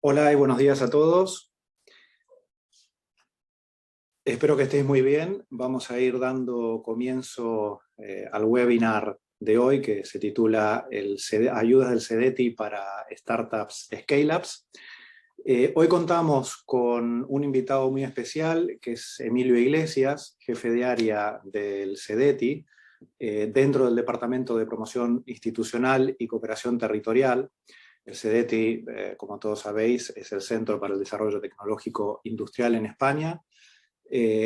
Hola y buenos días a todos. Espero que estéis muy bien. Vamos a ir dando comienzo al webinar de hoy que se titula Ayudas del CEDETI para Startups Scale-Ups. Hoy contamos con un invitado muy especial que es Emilio Iglesias, jefe de área del CEDETI, dentro del Departamento de Promoción Institucional y Cooperación Territorial. El CEDETI, como todos sabéis, es el Centro para el Desarrollo Tecnológico Industrial en España.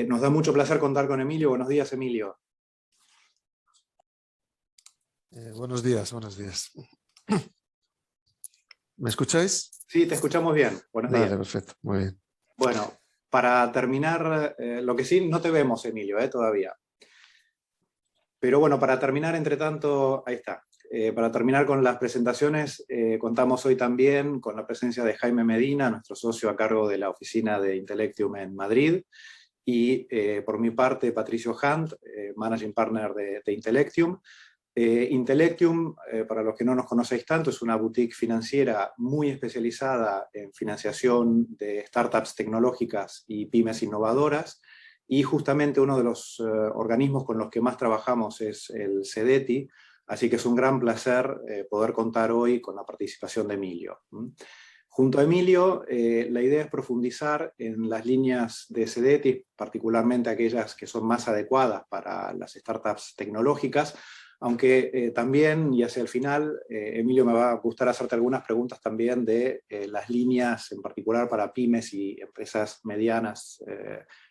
Nos da mucho placer contar con Emilio. Buenos días, Emilio. Buenos días, buenos días. ¿Me escucháis? Sí, te escuchamos bien. Buenos días. Vale, perfecto, muy bien. Bueno, para terminar, lo que sí, no te vemos, Emilio, todavía. Pero bueno, para terminar, entre tanto, ahí está. Para terminar con las presentaciones, contamos hoy también con la presencia de Jaime Medina, nuestro socio a cargo de la oficina de Intellectium en Madrid, y por mi parte, Patricio Hunt, Managing Partner de Intellectium. Intellectium, para los que no nos conocéis tanto, es una boutique financiera muy especializada en financiación de startups tecnológicas y pymes innovadoras, y justamente uno de los organismos con los que más trabajamos es el CEDETI, así que es un gran placer poder contar hoy con la participación de Emilio. Junto a Emilio, la idea es profundizar en las líneas de CEDETI, particularmente aquellas que son más adecuadas para las startups tecnológicas, aunque también, y hacia el final, Emilio, me va a gustar hacerte algunas preguntas también de las líneas, en particular para pymes y empresas medianas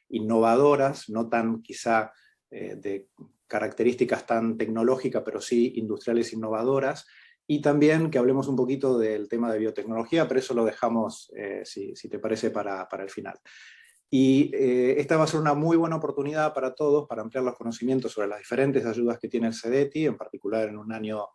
innovadoras, no tan quizá de características tan tecnológicas, pero sí industriales innovadoras, y también que hablemos un poquito del tema de biotecnología, pero eso lo dejamos, si te parece, para el final. Y esta va a ser una muy buena oportunidad para todos para ampliar los conocimientos sobre las diferentes ayudas que tiene el CEDETI, en particular en un año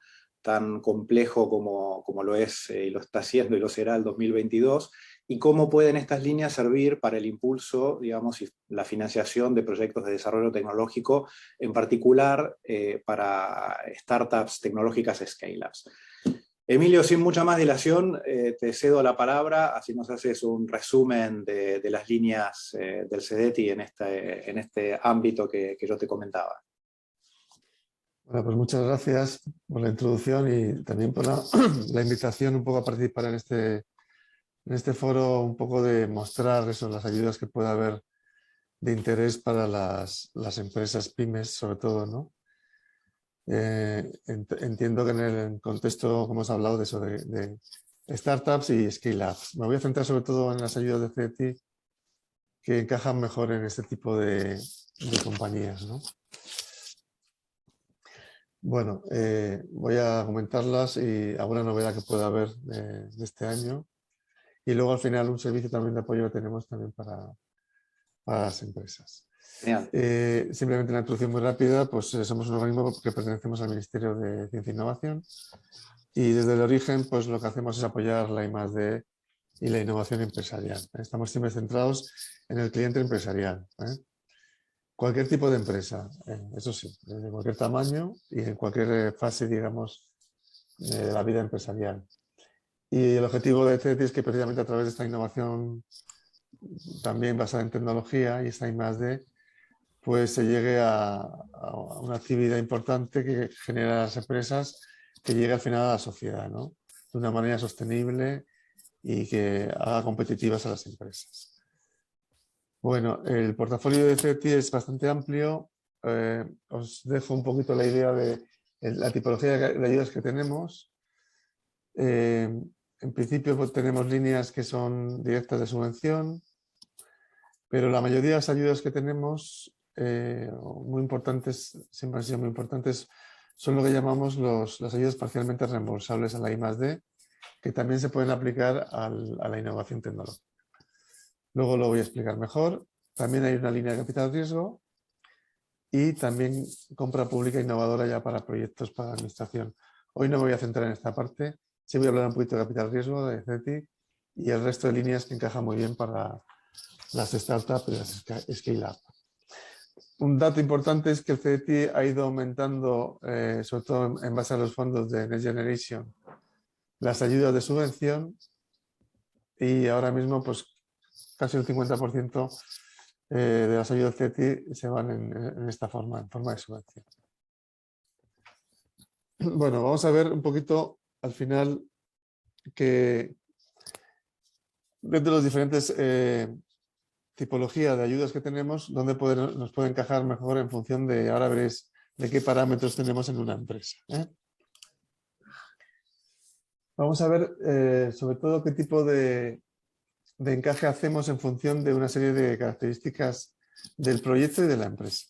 tan complejo como lo es y lo está haciendo y lo será el 2022, y cómo pueden estas líneas servir para el impulso, digamos, y la financiación de proyectos de desarrollo tecnológico, en particular para startups tecnológicas scale-ups. Emilio, sin mucha más dilación, te cedo la palabra, así nos haces un resumen de las líneas del CEDETI en este ámbito que yo te comentaba. Bueno, pues muchas gracias por la introducción y también por la invitación un poco a participar en este foro, un poco de mostrar eso, las ayudas que pueda haber de interés para las empresas pymes, sobre todo, ¿no? Entiendo que en el contexto, como hemos hablado, de eso de startups y scale-ups. Me voy a centrar sobre todo en las ayudas de CEDETI que encajan mejor en este tipo de compañías, ¿no? Bueno, voy a comentarlas y alguna novedad que pueda haber de este año. Y luego al final un servicio también de apoyo que tenemos también para las empresas. Simplemente una introducción muy rápida, pues somos un organismo que pertenecemos al Ministerio de Ciencia e Innovación y desde el origen pues lo que hacemos es apoyar la I+D y la innovación empresarial. Estamos siempre centrados en el cliente empresarial. Cualquier tipo de empresa, eso sí, de cualquier tamaño y en cualquier fase, digamos, de la vida empresarial. Y el objetivo de CEDETI es que precisamente a través de esta innovación también basada en tecnología y esta I+D, pues se llegue a una actividad importante que genera a las empresas, que llegue al final a la sociedad, ¿no? De una manera sostenible y que haga competitivas a las empresas. Bueno, el portafolio de CEDETI es bastante amplio. Os dejo un poquito la idea de la tipología de ayudas que tenemos. En principio pues, tenemos líneas que son directas de subvención, pero la mayoría de las ayudas que tenemos, muy importantes, siempre han sido muy importantes, son lo que llamamos las ayudas parcialmente reembolsables a la I+D, que también se pueden aplicar a la innovación tecnológica. Luego lo voy a explicar mejor. También hay una línea de capital riesgo y también compra pública innovadora ya para proyectos para la administración. Hoy no me voy a centrar en esta parte, sí voy a hablar un poquito de capital riesgo, de CEDETI y el resto de líneas que encajan muy bien para las startups y las scale-up. Un dato importante es que el CEDETI ha ido aumentando, sobre todo en base a los fondos de Next Generation, las ayudas de subvención y ahora mismo pues casi el 50% de las ayudas CETI se van en esta forma, en forma de subvención. Bueno, vamos a ver un poquito al final que dentro de las diferentes tipologías de ayudas que tenemos, dónde nos puede encajar mejor en función de, ahora veréis, de qué parámetros tenemos en una empresa. Vamos a ver sobre todo qué tipo de encaje hacemos en función de una serie de características del proyecto y de la empresa.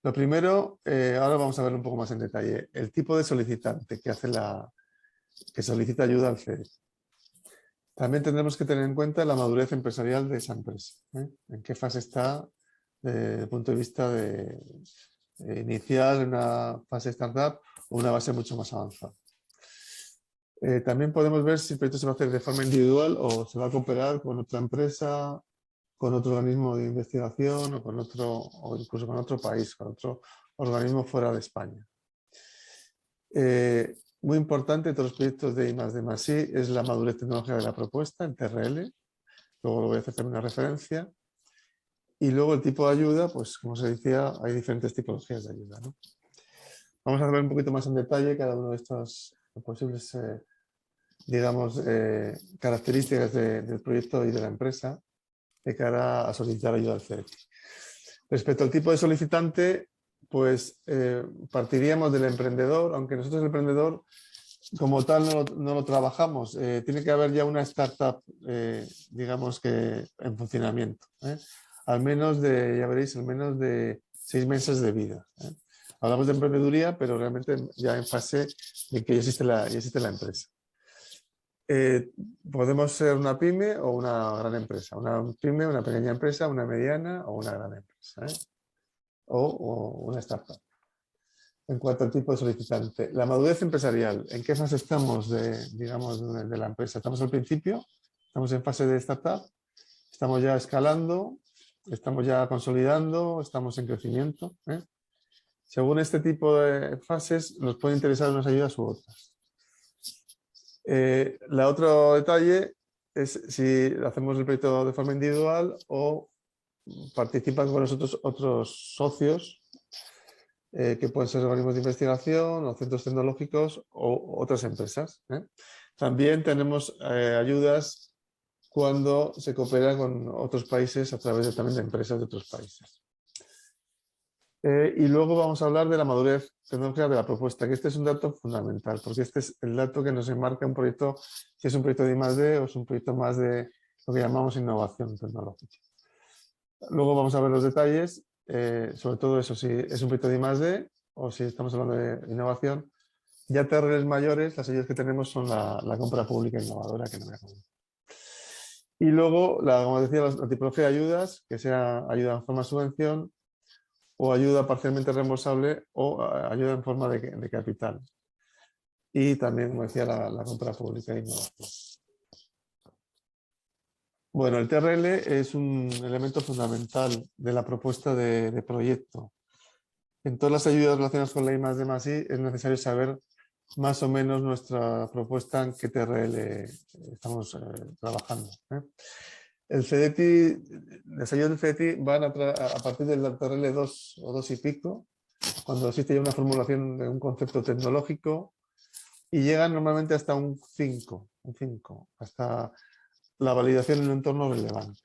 Lo primero, ahora vamos a ver un poco más en detalle, el tipo de solicitante que solicita ayuda al CEDETI. También tendremos que tener en cuenta la madurez empresarial de esa empresa. En qué fase está desde el punto de vista inicial, en una fase startup o una base mucho más avanzada. También podemos ver si el proyecto se va a hacer de forma individual o se va a cooperar con otra empresa, con otro organismo de investigación o incluso con otro país, con otro organismo fuera de España. Muy importante en todos los proyectos de I+D+I es la madurez tecnológica de la propuesta, en TRL. Luego lo voy a hacer también una referencia. Y luego el tipo de ayuda, pues como se decía, hay diferentes tipologías de ayuda, ¿no? Vamos a ver un poquito más en detalle cada uno de estos posibles, digamos, características del proyecto y de la empresa de cara a solicitar ayuda al CEDETI. Respecto al tipo de solicitante, pues partiríamos del emprendedor, aunque nosotros el emprendedor como tal no lo trabajamos. Tiene que haber ya una startup, digamos que en funcionamiento. Al menos ya veréis, al menos de 6 meses de vida. Hablamos de emprendeduría, pero realmente ya en fase de que ya existe la empresa. Podemos ser una pyme o una gran empresa. Una pyme, una pequeña empresa, una mediana o una gran empresa. O una startup. En cuanto al tipo de solicitante, la madurez empresarial, ¿en qué fase estamos digamos, de la empresa? ¿Estamos al principio? ¿Estamos en fase de startup? ¿Estamos ya escalando? ¿Estamos ya consolidando? ¿Estamos en crecimiento? Según este tipo de fases, nos pueden interesar unas ayudas u otras. Otro detalle es si hacemos el proyecto de forma individual o participan con nosotros otros socios que pueden ser organismos de investigación o centros tecnológicos o otras empresas. También tenemos ayudas cuando se coopera con otros países a través también de empresas de otros países. Y luego vamos a hablar de la madurez tecnológica de la propuesta, que este es un dato fundamental, porque este es el dato que nos enmarca un proyecto, si es un proyecto de I+D o es un proyecto más de lo que llamamos innovación tecnológica. Luego vamos a ver los detalles, sobre todo eso, si es un proyecto de I+D o si estamos hablando de innovación. Ya TRLs mayores, las ayudas que tenemos son la compra pública innovadora, que no voy a comentar. Y luego, como decía, la tipología de ayudas, que sea ayuda en forma de subvención o ayuda parcialmente reembolsable o ayuda en forma de capital. Y también, como decía, la compra pública de innovación. Bueno, el TRL es un elemento fundamental de la propuesta de proyecto. En todas las ayudas relacionadas con la I+D+I es necesario saber más o menos nuestra propuesta en qué TRL estamos trabajando. El CEDETI, las ayudas del CEDETI van a partir del TRL 2 o 2 y pico, cuando existe ya una formulación de un concepto tecnológico, y llegan normalmente hasta un 5, hasta la validación en un entorno relevante.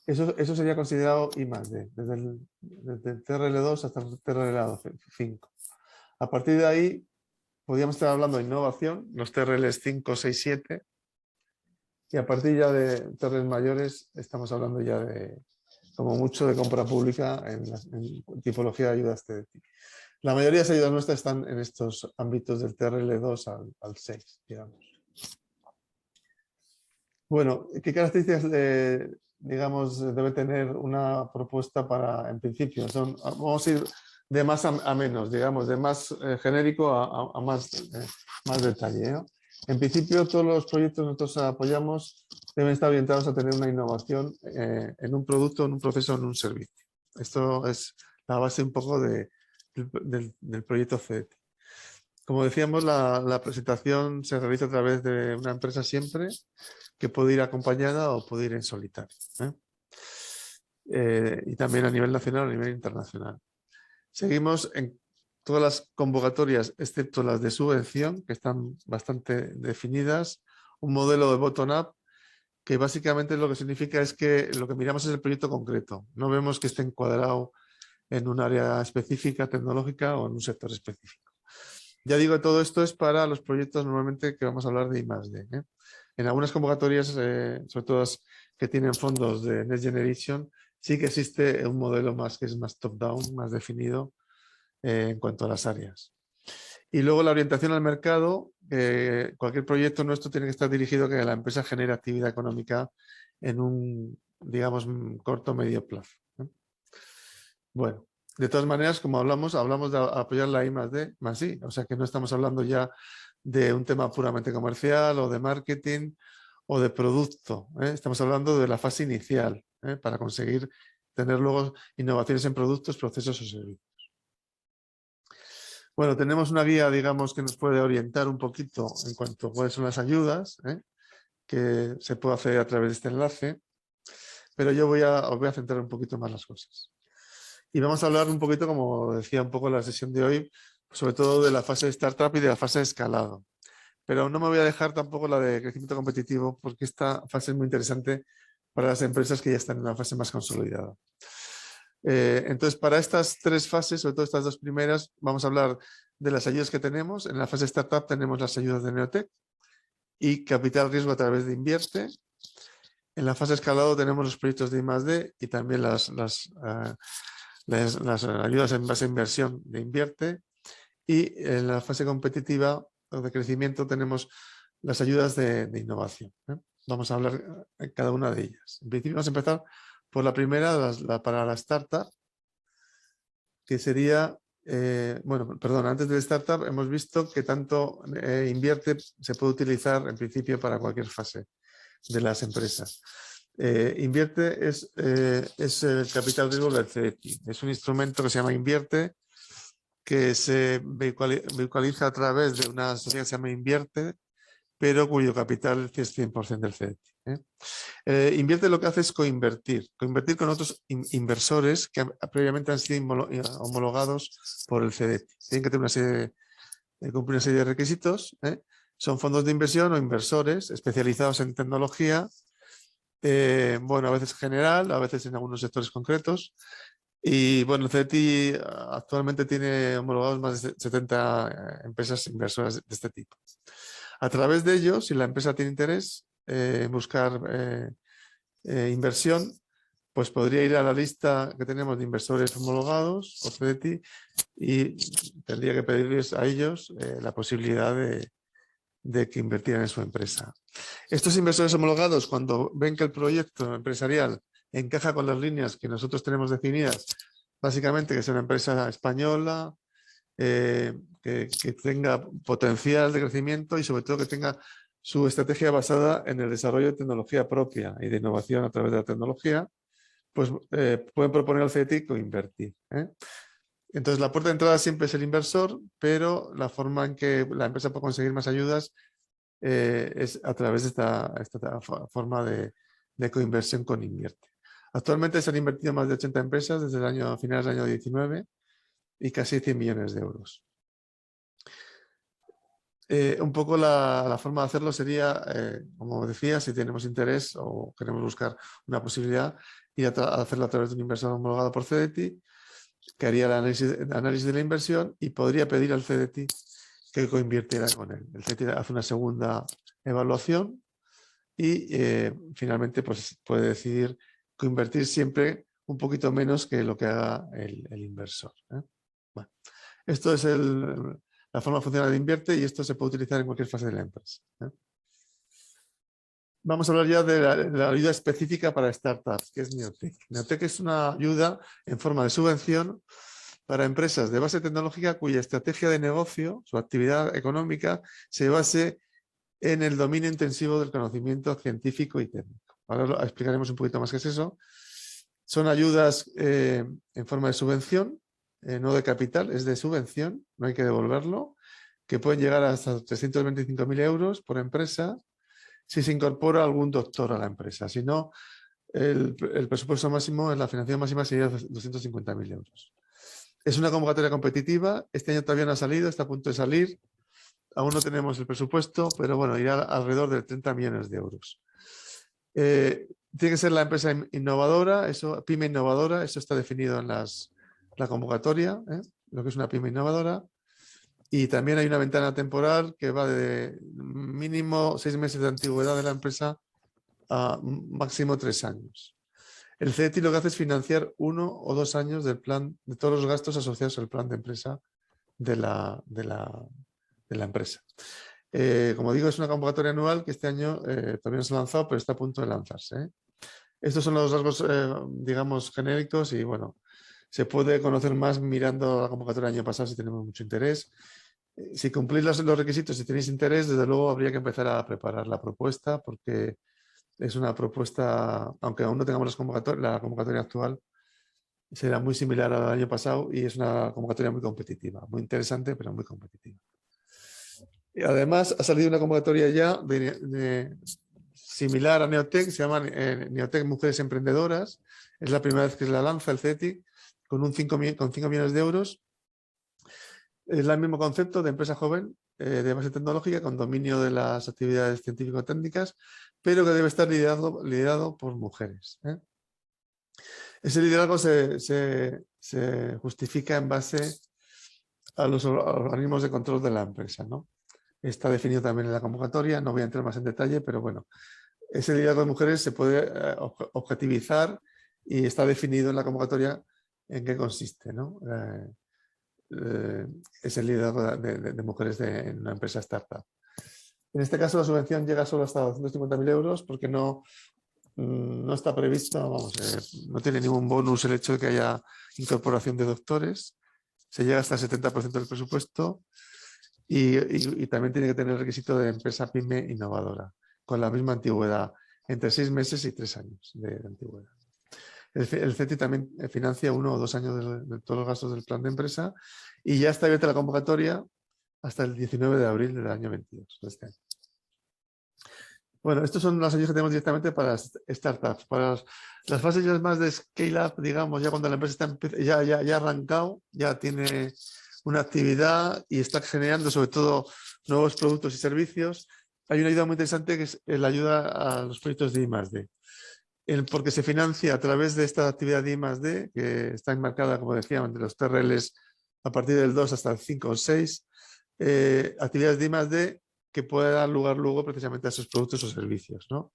Eso sería considerado I+D, desde el TRL2 hasta el TRL5. A partir de ahí, podríamos estar hablando de innovación, los TRLs 5, 6, 7, y a partir ya de TRLs mayores estamos hablando ya de, como mucho, de compra pública en tipología de ayudas CEDETI. La mayoría de las ayudas nuestras están en estos ámbitos del TRL2 al 6, digamos. Bueno, ¿qué características digamos, debe tener una propuesta para, en principio? Vamos a ir de más a menos, digamos, de más genérico a más detalle, ¿no? En principio, todos los proyectos que nosotros apoyamos deben estar orientados a tener una innovación en un producto, en un proceso, en un servicio. Esto es la base un poco del proyecto CEDETI. Como decíamos, la presentación se realiza a través de una empresa siempre, que puede ir acompañada o puede ir en solitario. Y también a nivel nacional o a nivel internacional. Seguimos en todas las convocatorias, excepto las de subvención, que están bastante definidas, un modelo de bottom-up, que básicamente lo que significa es que lo que miramos es el proyecto concreto. No vemos que esté encuadrado en un área específica, tecnológica o en un sector específico. Ya digo, todo esto es para los proyectos normalmente que vamos a hablar de I+D. En algunas convocatorias, sobre todo las que tienen fondos de Next Generation, sí que existe un modelo más que es más top-down, más definido en cuanto a las áreas. Y luego la orientación al mercado, cualquier proyecto nuestro tiene que estar dirigido a que la empresa genere actividad económica en un, digamos, corto o medio plazo. Bueno, de todas maneras, como hablamos de apoyar la I+D+I, o sea que no estamos hablando ya de un tema puramente comercial o de marketing o de producto. Estamos hablando de la fase inicial para conseguir tener luego innovaciones en productos, procesos o servicios. Bueno, tenemos una guía, digamos, que nos puede orientar un poquito en cuanto a cuáles son las ayudas, que se puede hacer a través de este enlace, pero yo os voy a centrar un poquito más las cosas. Y vamos a hablar un poquito, como decía un poco en la sesión de hoy, sobre todo de la fase de startup y de la fase de escalado. Pero no me voy a dejar tampoco la de crecimiento competitivo, porque esta fase es muy interesante para las empresas que ya están en una fase más consolidada. Entonces, para estas tres fases, sobre todo estas dos primeras, vamos a hablar de las ayudas que tenemos. En la fase startup tenemos las ayudas de Neotec y capital riesgo a través de Invierte. En la fase escalado tenemos los proyectos de I+D y también las ayudas en base a inversión de Invierte. Y en la fase competitiva o de crecimiento tenemos las ayudas de innovación. Vamos a hablar de cada una de ellas. En principio vamos a empezar por la primera, para la startup, que sería, bueno, perdón, antes del startup hemos visto que tanto Invierte se puede utilizar en principio para cualquier fase de las empresas. Invierte es el capital riesgo del CDTI. Es un instrumento que se llama Invierte, que se vehiculaza a través de una sociedad que se llama Invierte, pero cuyo capital es 100% del CDTI. Invierte lo que hace es coinvertir con otros inversores que previamente han sido homologados por el CDTI. Tienen que tener cumplir una serie de requisitos. Son fondos de inversión o inversores especializados en tecnología, bueno, a veces general, a veces en algunos sectores concretos. Y bueno, el CDTI actualmente tiene homologados más de 70 empresas inversoras de este tipo. A través de ellos, si la empresa tiene interés en buscar inversión, pues podría ir a la lista que tenemos de inversores homologados por CDTI y tendría que pedirles a ellos la posibilidad de que invirtieran en su empresa. Estos inversores homologados, cuando ven que el proyecto empresarial encaja con las líneas que nosotros tenemos definidas, básicamente que sea una empresa española, que tenga potencial de crecimiento y sobre todo que tenga su estrategia basada en el desarrollo de tecnología propia y de innovación a través de la tecnología, pues pueden proponer al CDTI invertir. Entonces la puerta de entrada siempre es el inversor, pero la forma en que la empresa puede conseguir más ayudas es a través de esta forma de coinversión con Invierte. Actualmente se han invertido más de 80 empresas desde finales del año 19 y casi 100 millones de euros. Un poco la forma de hacerlo sería, como decía, si tenemos interés o queremos buscar una posibilidad, ir a hacerlo a través de un inversor homologado por CDTI, que haría el análisis de la inversión y podría pedir al CDTI que coinvirtiera con él. El CDTI hace una segunda evaluación y finalmente pues, puede decidir coinvertir siempre un poquito menos que lo que haga el inversor. Bueno, esto es la forma funcional de Invierte y esto se puede utilizar en cualquier fase de la empresa. Vamos a hablar ya de la ayuda específica para startups, que es Neotec. Neotec es una ayuda en forma de subvención para empresas de base tecnológica cuya estrategia de negocio, su actividad económica, se base en el dominio intensivo del conocimiento científico y técnico. Ahora explicaremos un poquito más qué es eso. Son ayudas en forma de subvención, no de capital, es de subvención, no hay que devolverlo, que pueden llegar hasta 325.000 euros por empresa si se incorpora algún doctor a la empresa. Si no, el presupuesto máximo, la financiación máxima sería 250.000 euros. Es una convocatoria competitiva. Este año todavía no ha salido, está a punto de salir. Aún no tenemos el presupuesto, pero bueno, irá alrededor de 30 millones de euros. Tiene que ser la empresa innovadora, pyme innovadora, eso está definido en la convocatoria, lo que es una pyme innovadora. Y también hay una ventana temporal que va de mínimo 6 meses de antigüedad de la empresa a máximo 3 años. El CETI lo que hace es financiar 1 o 2 años del plan, de todos los gastos asociados al plan de empresa de la empresa. Como digo, es una convocatoria anual que este año todavía no se ha lanzado, pero está a punto de lanzarse. Estos son los rasgos, digamos, genéricos y bueno, se puede conocer más mirando la convocatoria del año pasado si tenemos mucho interés. Si cumplís los requisitos, si tenéis interés, desde luego habría que empezar a preparar la propuesta porque es una propuesta, aunque aún no tengamos la convocatoria actual, será muy similar al año pasado y es una convocatoria muy competitiva, muy interesante, pero muy competitiva. Y además ha salido una convocatoria ya similar a Neotec, se llama Neotec Mujeres Emprendedoras. Es la primera vez que se la lanza el CETI con 5 millones de euros. Es el mismo concepto de empresa joven de base tecnológica con dominio de las actividades científico-técnicas, pero que debe estar liderado por mujeres. Ese liderazgo se justifica en base a los organismos de control de la empresa, ¿no? Está definido también en la convocatoria, no voy a entrar más en detalle, pero bueno, ese liderazgo de mujeres se puede objetivizar y está definido en la convocatoria en qué consiste, ¿no? Es el liderazgo de mujeres en una empresa startup. En este caso la subvención llega solo hasta 250.000 euros porque no está previsto, no tiene ningún bonus el hecho de que haya incorporación de doctores. Se llega hasta el 70% del presupuesto y también tiene que tener el requisito de empresa pyme innovadora, con la misma antigüedad, entre 6 meses y 3 años de antigüedad. El CETI también financia 1 o 2 años de todos los gastos del plan de empresa y ya está abierta la convocatoria hasta el 19 de abril del año 22, de este año. Bueno, estos son los ayudos que tenemos directamente para startups. Para las fases ya más de scale-up, digamos, ya cuando la empresa está ya ha arrancado, ya tiene una actividad y está generando sobre todo nuevos productos y servicios. Hay una ayuda muy interesante que es la ayuda a los proyectos de I+D. Porque se financia a través de esta actividad de I+D, que está enmarcada, como decía, entre los TRLs a partir del 2 hasta el 5 o 6, actividades de I+D que puede dar lugar luego precisamente a esos productos o servicios, ¿no?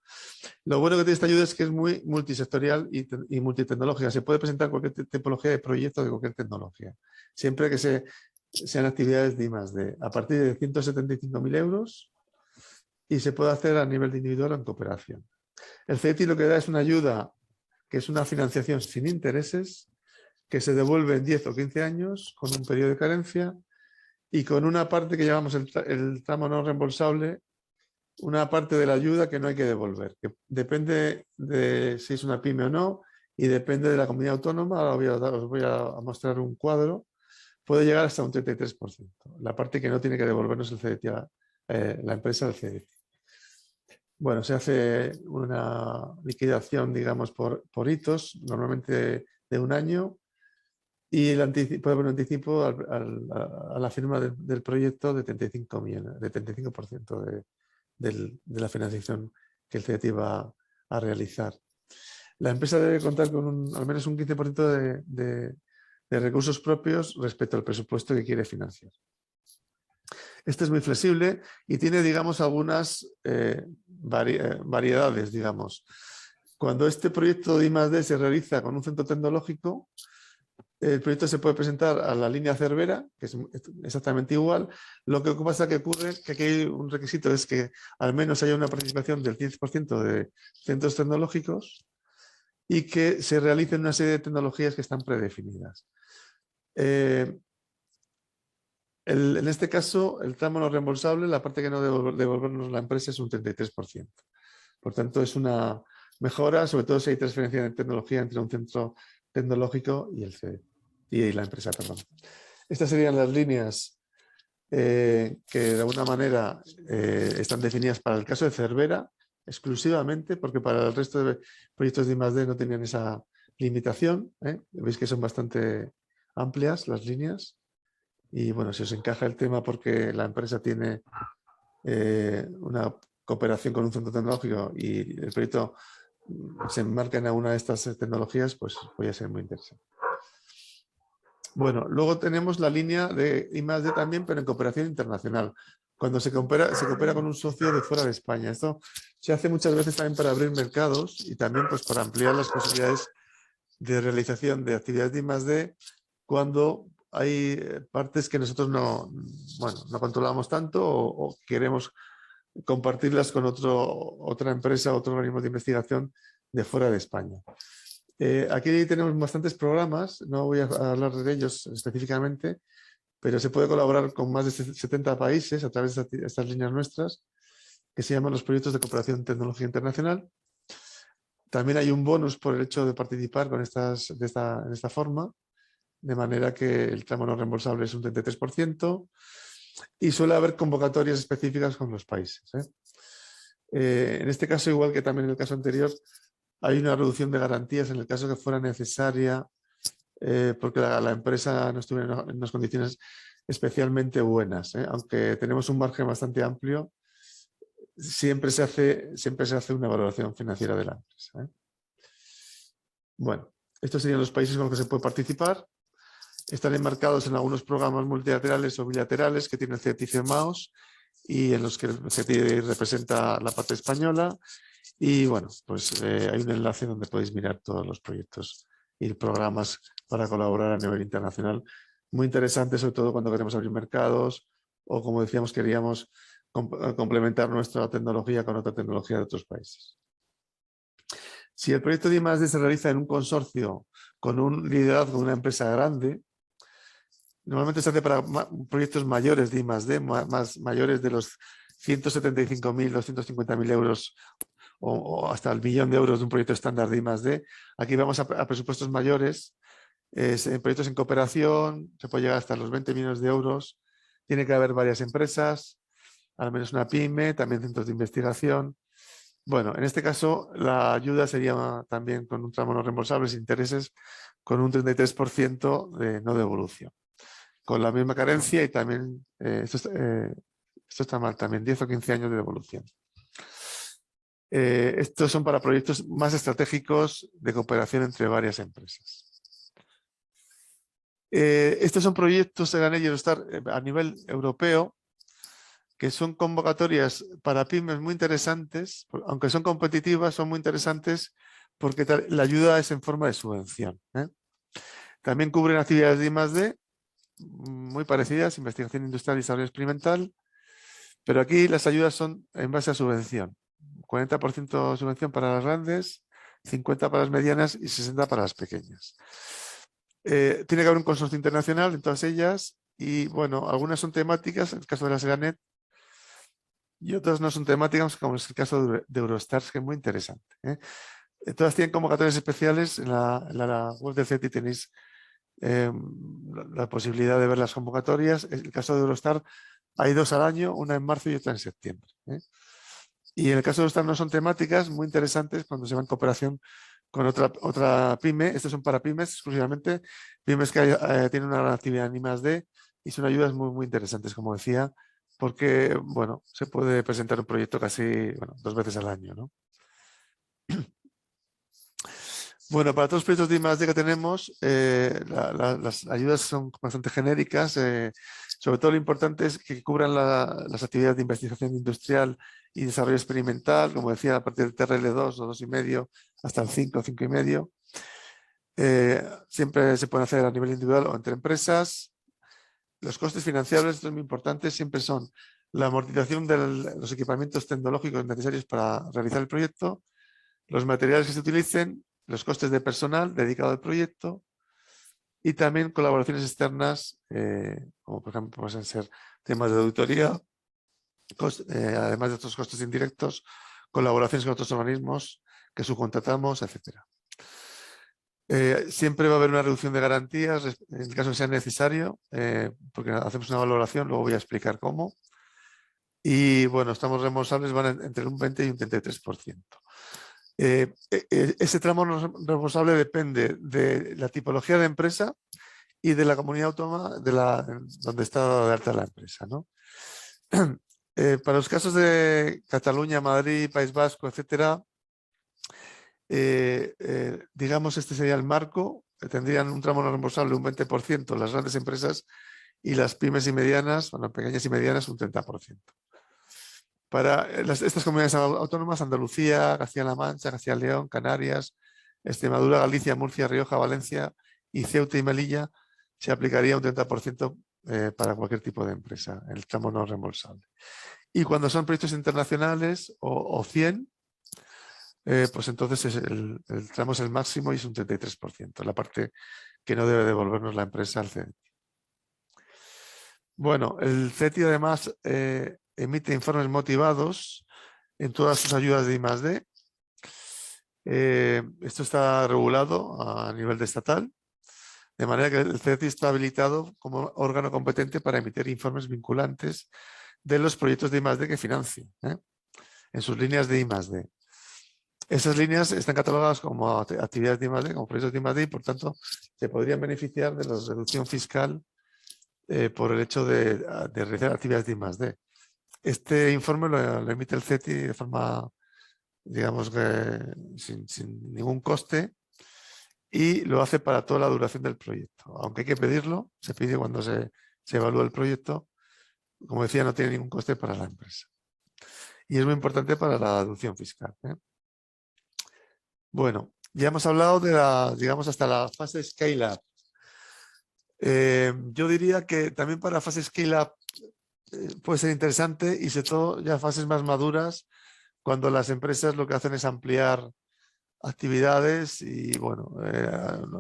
Lo bueno que tiene esta ayuda es que es muy multisectorial y multitecnológica. Se puede presentar cualquier tipología de proyecto de cualquier tecnología, siempre que sean actividades de I+D, a partir de 175.000 euros y se puede hacer a nivel de individual o en cooperación. El CETI lo que da es una ayuda que es una financiación sin intereses que se devuelve en 10 o 15 años con un periodo de carencia y con una parte que llamamos el tramo no reembolsable, una parte de la ayuda que no hay que devolver, que depende de si es una pyme o no y depende de la comunidad autónoma. Ahora os voy a mostrar un cuadro. Puede llegar hasta un 33%. La parte que no tiene que devolvernos el CETI, la empresa del CETI. Bueno, se hace una liquidación, digamos, por hitos, normalmente de 1 año, y puede haber un anticipo a la firma del proyecto de 35 millones, de 35% de la financiación que el CETI va a realizar. La empresa debe contar con al menos un 15% de recursos propios respecto al presupuesto que quiere financiar. Este es muy flexible y tiene, digamos, algunas variedades, digamos. Cuando este proyecto de I+D se realiza con un centro tecnológico, el proyecto se puede presentar a la línea Cervera, que es exactamente igual. Lo que pasa que ocurre que aquí hay un requisito, es que al menos haya una participación del 10% de centros tecnológicos y que se realicen una serie de tecnologías que están predefinidas. En este caso, el tramo no reembolsable, la parte que no devolvernos la empresa es un 33%. Por tanto, es una mejora, sobre todo si hay transferencia de tecnología entre un centro tecnológico y la empresa, perdón. Estas serían las líneas que de alguna manera están definidas para el caso de Cervera. exclusivamente, porque para el resto de proyectos de I+D no tenían esa limitación. Veis que son bastante amplias las líneas. Y bueno, si os encaja el tema porque la empresa tiene una cooperación con un centro tecnológico y el proyecto se enmarca en alguna de estas tecnologías, pues puede ser muy interesante. Bueno, luego tenemos la línea de I+D también, pero en cooperación internacional. Cuando se coopera con un socio de fuera de España. Esto se hace muchas veces también para abrir mercados y también pues, para ampliar las posibilidades de realización de actividades de I+D cuando hay partes que nosotros no controlamos tanto o queremos compartirlas con otra empresa, otro organismo de investigación de fuera de España. Aquí tenemos bastantes programas, no voy a hablar de ellos específicamente, pero se puede colaborar con más de 70 países a través de estas líneas nuestras, que se llaman los proyectos de cooperación en tecnología internacional. También hay un bonus por el hecho de participar en esta forma, de manera que el tramo no reembolsable es un 33% y suele haber convocatorias específicas con los países. En este caso, igual que también en el caso anterior, hay una reducción de garantías en el caso que fuera necesaria porque la empresa no estuviera en unas condiciones especialmente buenas. Aunque tenemos un margen bastante amplio, siempre se hace una valoración financiera de la empresa. Bueno, estos serían los países con los que se puede participar. Están enmarcados en algunos programas multilaterales o bilaterales que tienen el CETI firmados y en los que el CETI representa la parte española. Y bueno, pues hay un enlace donde podéis mirar todos los proyectos y programas para colaborar a nivel internacional. Muy interesante, sobre todo cuando queremos abrir mercados o, como decíamos, queríamos complementar nuestra tecnología con otra tecnología de otros países. Si el proyecto de I+D se realiza en un consorcio con un liderazgo de una empresa grande, normalmente se hace para proyectos mayores de I+D, mayores de los 175.000, 250.000 euros o hasta el 1.000.000 de euros de un proyecto estándar de I+D. Aquí vamos a presupuestos mayores, en proyectos en cooperación, se puede llegar hasta los 20 millones de euros. Tiene que haber varias empresas, al menos una pyme, también centros de investigación. Bueno, en este caso la ayuda sería también con un tramo no reembolsable sin intereses, con un 33% de no devolución. Con la misma carencia y también, esto está mal, también 10 o 15 años de devolución. Estos son para proyectos más estratégicos de cooperación entre varias empresas. Estos son proyectos de la ley Eurostar a nivel europeo, que son convocatorias para pymes muy interesantes, aunque son competitivas, son muy interesantes porque la ayuda es en forma de subvención. También cubren actividades de I+D muy parecidas, investigación industrial y desarrollo experimental, pero aquí las ayudas son en base a subvención. 40% subvención para las grandes, 50% para las medianas y 60% para las pequeñas. Tiene que haber un consorcio internacional en todas ellas y, bueno, algunas son temáticas, en el caso de la Seranet, y otras no son temáticas, como es el caso de Eurostars, que es muy interesante. Todas tienen convocatorias especiales. En la web del CETI tenéis la posibilidad de ver las convocatorias. En el caso de Eurostar hay 2 al año, una en marzo y otra en septiembre. Y en el caso de Eurostar no son temáticas, muy interesantes cuando se va en cooperación con otra pyme. Estos son para pymes exclusivamente, pymes que tienen una gran actividad en I+D y son ayudas muy, muy interesantes, como decía, porque, bueno, se puede presentar un proyecto casi 2 veces al año, ¿no? Bueno, para todos los proyectos de I+D que tenemos, las ayudas son bastante genéricas. Sobre todo lo importante es que cubran las actividades de investigación industrial y desarrollo experimental, como decía, a partir del TRL2 o 2,5 hasta el 5, 5,5. Siempre se puede hacer a nivel individual o entre empresas. Los costes financiables, esto es muy importante, siempre son la amortización de los equipamientos tecnológicos necesarios para realizar el proyecto, los materiales que se utilicen, los costes de personal dedicado al proyecto y también colaboraciones externas, como por ejemplo pueden ser temas de auditoría, además de estos costes indirectos, colaboraciones con otros organismos que subcontratamos, etc. Siempre va a haber una reducción de garantías en el caso que sea necesario, porque hacemos una valoración, luego voy a explicar cómo. Y bueno, tramos reembolsables van entre un 20 y un 33%. Ese tramo reembolsable depende de la tipología de empresa y de la comunidad autónoma donde está de alta la empresa, ¿no? Para los casos de Cataluña, Madrid, País Vasco, etcétera, digamos, este sería el marco, tendrían un tramo no reembolsable un 20%, las grandes empresas, y las pymes y medianas, bueno, pequeñas y medianas, un 30%. Para estas comunidades autónomas, Andalucía, Castilla-La Mancha, Castilla-León, Canarias, Extremadura, Galicia, Murcia, Rioja, Valencia y Ceuta y Melilla, se aplicaría un 30% para cualquier tipo de empresa, el tramo no reembolsable. Y cuando son proyectos internacionales o 100, pues entonces el tramo es el máximo y es un 33%, la parte que no debe devolvernos la empresa al CETI. Bueno, el CETI además emite informes motivados en todas sus ayudas de I+D. Esto está regulado a nivel de estatal, de manera que el CETI está habilitado como órgano competente para emitir informes vinculantes de los proyectos de I+D que financie, en sus líneas de I+D. Esas líneas están catalogadas como actividades de I+D, como proyectos de I+D, y por tanto se podrían beneficiar de la reducción fiscal por el hecho de realizar actividades de I+D. Este informe lo emite el CETI de forma, digamos, que sin ningún coste, y lo hace para toda la duración del proyecto. Aunque hay que pedirlo, se pide cuando se evalúa el proyecto. Como decía, no tiene ningún coste para la empresa. Y es muy importante para la deducción fiscal. Bueno, ya hemos hablado de digamos, hasta la fase Scale-Up. Yo diría que también para la fase Scale-Up puede ser interesante, y sobre todo ya fases más maduras, cuando las empresas lo que hacen es ampliar actividades y bueno,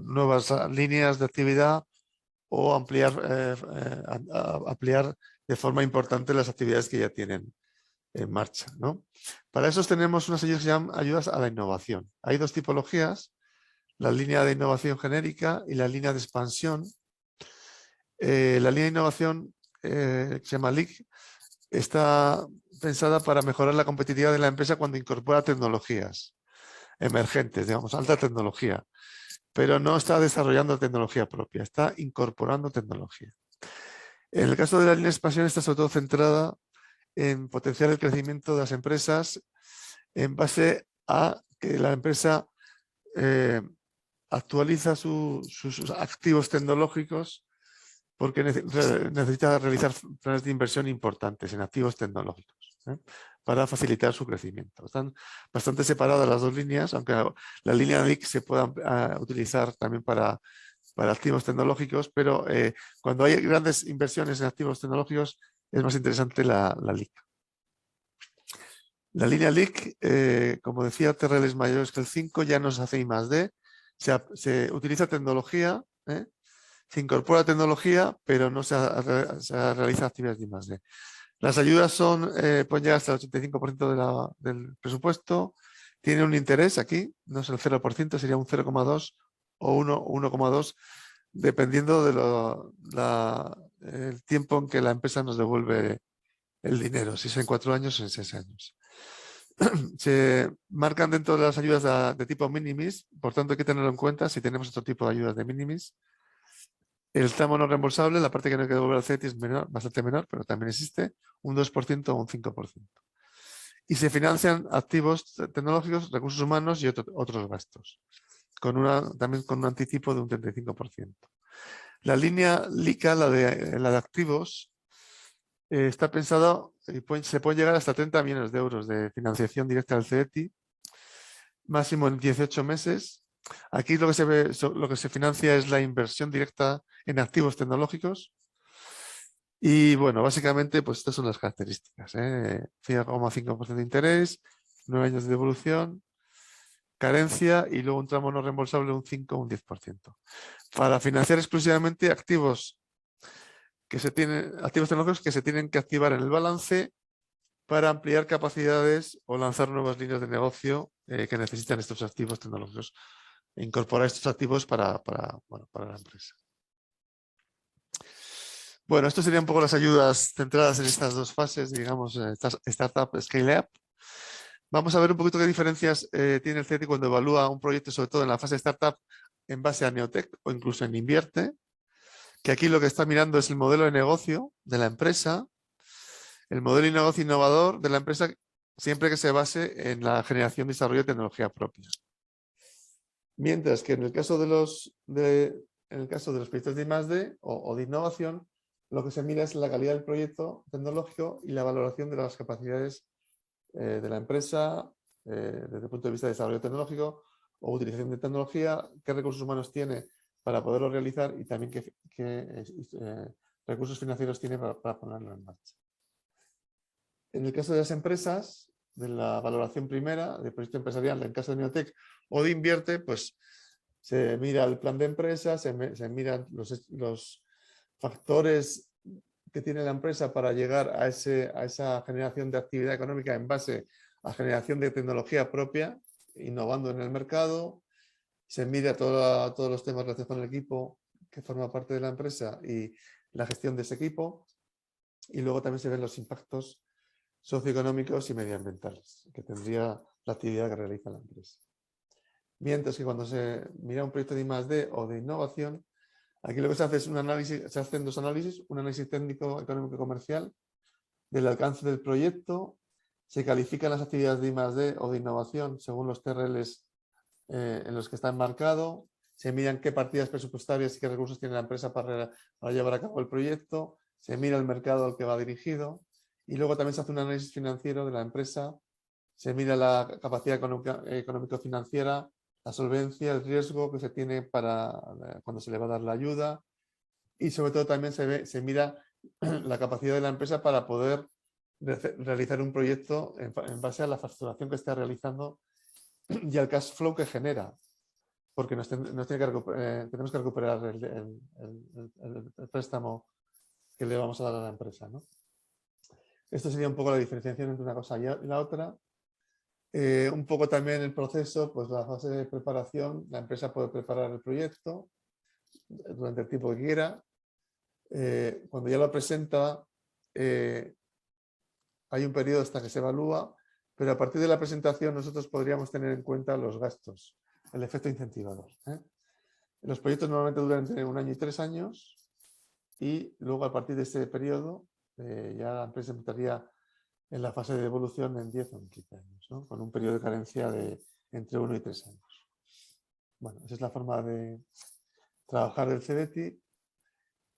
nuevas líneas de actividad, o ampliar de forma importante las actividades que ya tienen en marcha, ¿no? Para eso tenemos unas ayudas que se llaman ayudas a la innovación. Hay dos tipologías: la línea de innovación genérica y la línea de expansión. La línea de innovación, que se llama LIC, está pensada para mejorar la competitividad de la empresa cuando incorpora tecnologías emergentes, digamos, alta tecnología, pero no está desarrollando tecnología propia, está incorporando tecnología. En el caso de la línea de expansión, está sobre todo centrada en potenciar el crecimiento de las empresas en base a que la empresa actualiza sus activos tecnológicos, porque necesita realizar planes de inversión importantes en activos tecnológicos para facilitar su crecimiento. Están bastante separadas las dos líneas, aunque la línea LIC se pueda utilizar también para activos tecnológicos, pero cuando hay grandes inversiones en activos tecnológicos es más interesante la LIC. La línea LIC, como decía, TRLs mayores que el 5 ya no se hace I+D, se utiliza tecnología, se incorpora tecnología, pero no se realiza actividades de I+D. Las ayudas pueden llegar hasta el 85% del presupuesto. Tiene un interés aquí, no es el 0%, sería un 0,2 o 1,2, dependiendo del tiempo en que la empresa nos devuelve el dinero, si es en 4 años o en 6 años. Se marcan dentro de las ayudas de tipo minimis, por tanto hay que tenerlo en cuenta si tenemos otro tipo de ayudas de minimis. El tramo no reembolsable, la parte que no hay que devolver al CETI, es menor, bastante menor, pero también existe, un 2% o un 5%. Y se financian activos tecnológicos, recursos humanos y otros gastos, también con un anticipo de un 35%. La línea LICA, la de activos, está pensada y se puede llegar hasta 30 millones de euros de financiación directa al CETI, máximo en 18 meses. Aquí lo que se financia es la inversión directa en activos tecnológicos. Y bueno, básicamente, pues estas son las características. 5,5% de interés, 9 años de devolución, carencia, y luego un tramo no reembolsable un 5 o un 10%. Para financiar exclusivamente activos tecnológicos que se tienen que activar en el balance para ampliar capacidades o lanzar nuevas líneas de negocio que necesitan estos activos tecnológicos, e incorporar estos activos para la empresa. Bueno, esto serían un poco las ayudas centradas en estas dos fases, digamos, Startup, Scale-up. Vamos a ver un poquito qué diferencias tiene el CETI cuando evalúa un proyecto, sobre todo en la fase Startup, en base a Neotec o incluso en Invierte, que aquí lo que está mirando es el modelo de negocio de la empresa, el modelo de negocio innovador de la empresa, siempre que se base en la generación y desarrollo de tecnología propia. Mientras que en el caso de los proyectos de I+D o de innovación, lo que se mira es la calidad del proyecto tecnológico y la valoración de las capacidades de la empresa desde el punto de vista de desarrollo tecnológico o utilización de tecnología, qué recursos humanos tiene para poderlo realizar y también qué recursos financieros tiene para ponerlo en marcha. En el caso de las empresas, de la valoración primera del proyecto empresarial, en el caso de Neotec o de Invierte, pues se mira el plan de empresa, se miran los factores que tiene la empresa para llegar a esa generación de actividad económica en base a generación de tecnología propia, innovando en el mercado. Se mira todos los temas relacionados con el equipo que forma parte de la empresa y la gestión de ese equipo. Y luego también se ven los impactos socioeconómicos y medioambientales que tendría la actividad que realiza la empresa. Mientras que cuando se mira un proyecto de I+D o de innovación, aquí lo que se hace es un análisis, se hacen dos análisis, un análisis técnico, económico y comercial del alcance del proyecto, se califican las actividades de I+D o de innovación según los TRLs en los que está enmarcado, se miran qué partidas presupuestarias y qué recursos tiene la empresa para llevar a cabo el proyecto, se mira el mercado al que va dirigido y luego también se hace un análisis financiero de la empresa, se mira la capacidad económico-financiera, la solvencia, el riesgo que se tiene para cuando se le va a dar la ayuda y sobre todo también se mira la capacidad de la empresa para poder realizar un proyecto en base a la facturación que está realizando y al cash flow que genera, porque tenemos que recuperar el préstamo que le vamos a dar a la empresa, ¿no? Esto sería un poco la diferenciación entre una cosa y la otra. Un poco también el proceso, pues la fase de preparación, la empresa puede preparar el proyecto durante el tiempo que quiera. Cuando ya lo presenta, hay un periodo hasta que se evalúa, pero a partir de la presentación nosotros podríamos tener en cuenta los gastos, el efecto incentivador. Los proyectos normalmente duran entre 1 año y 3 años y luego a partir de ese periodo ya la empresa entraría en la fase de evolución en 10 o 15 años, ¿no? Con un periodo de carencia de entre 1 y 3 años. Bueno, esa es la forma de trabajar del CBTI.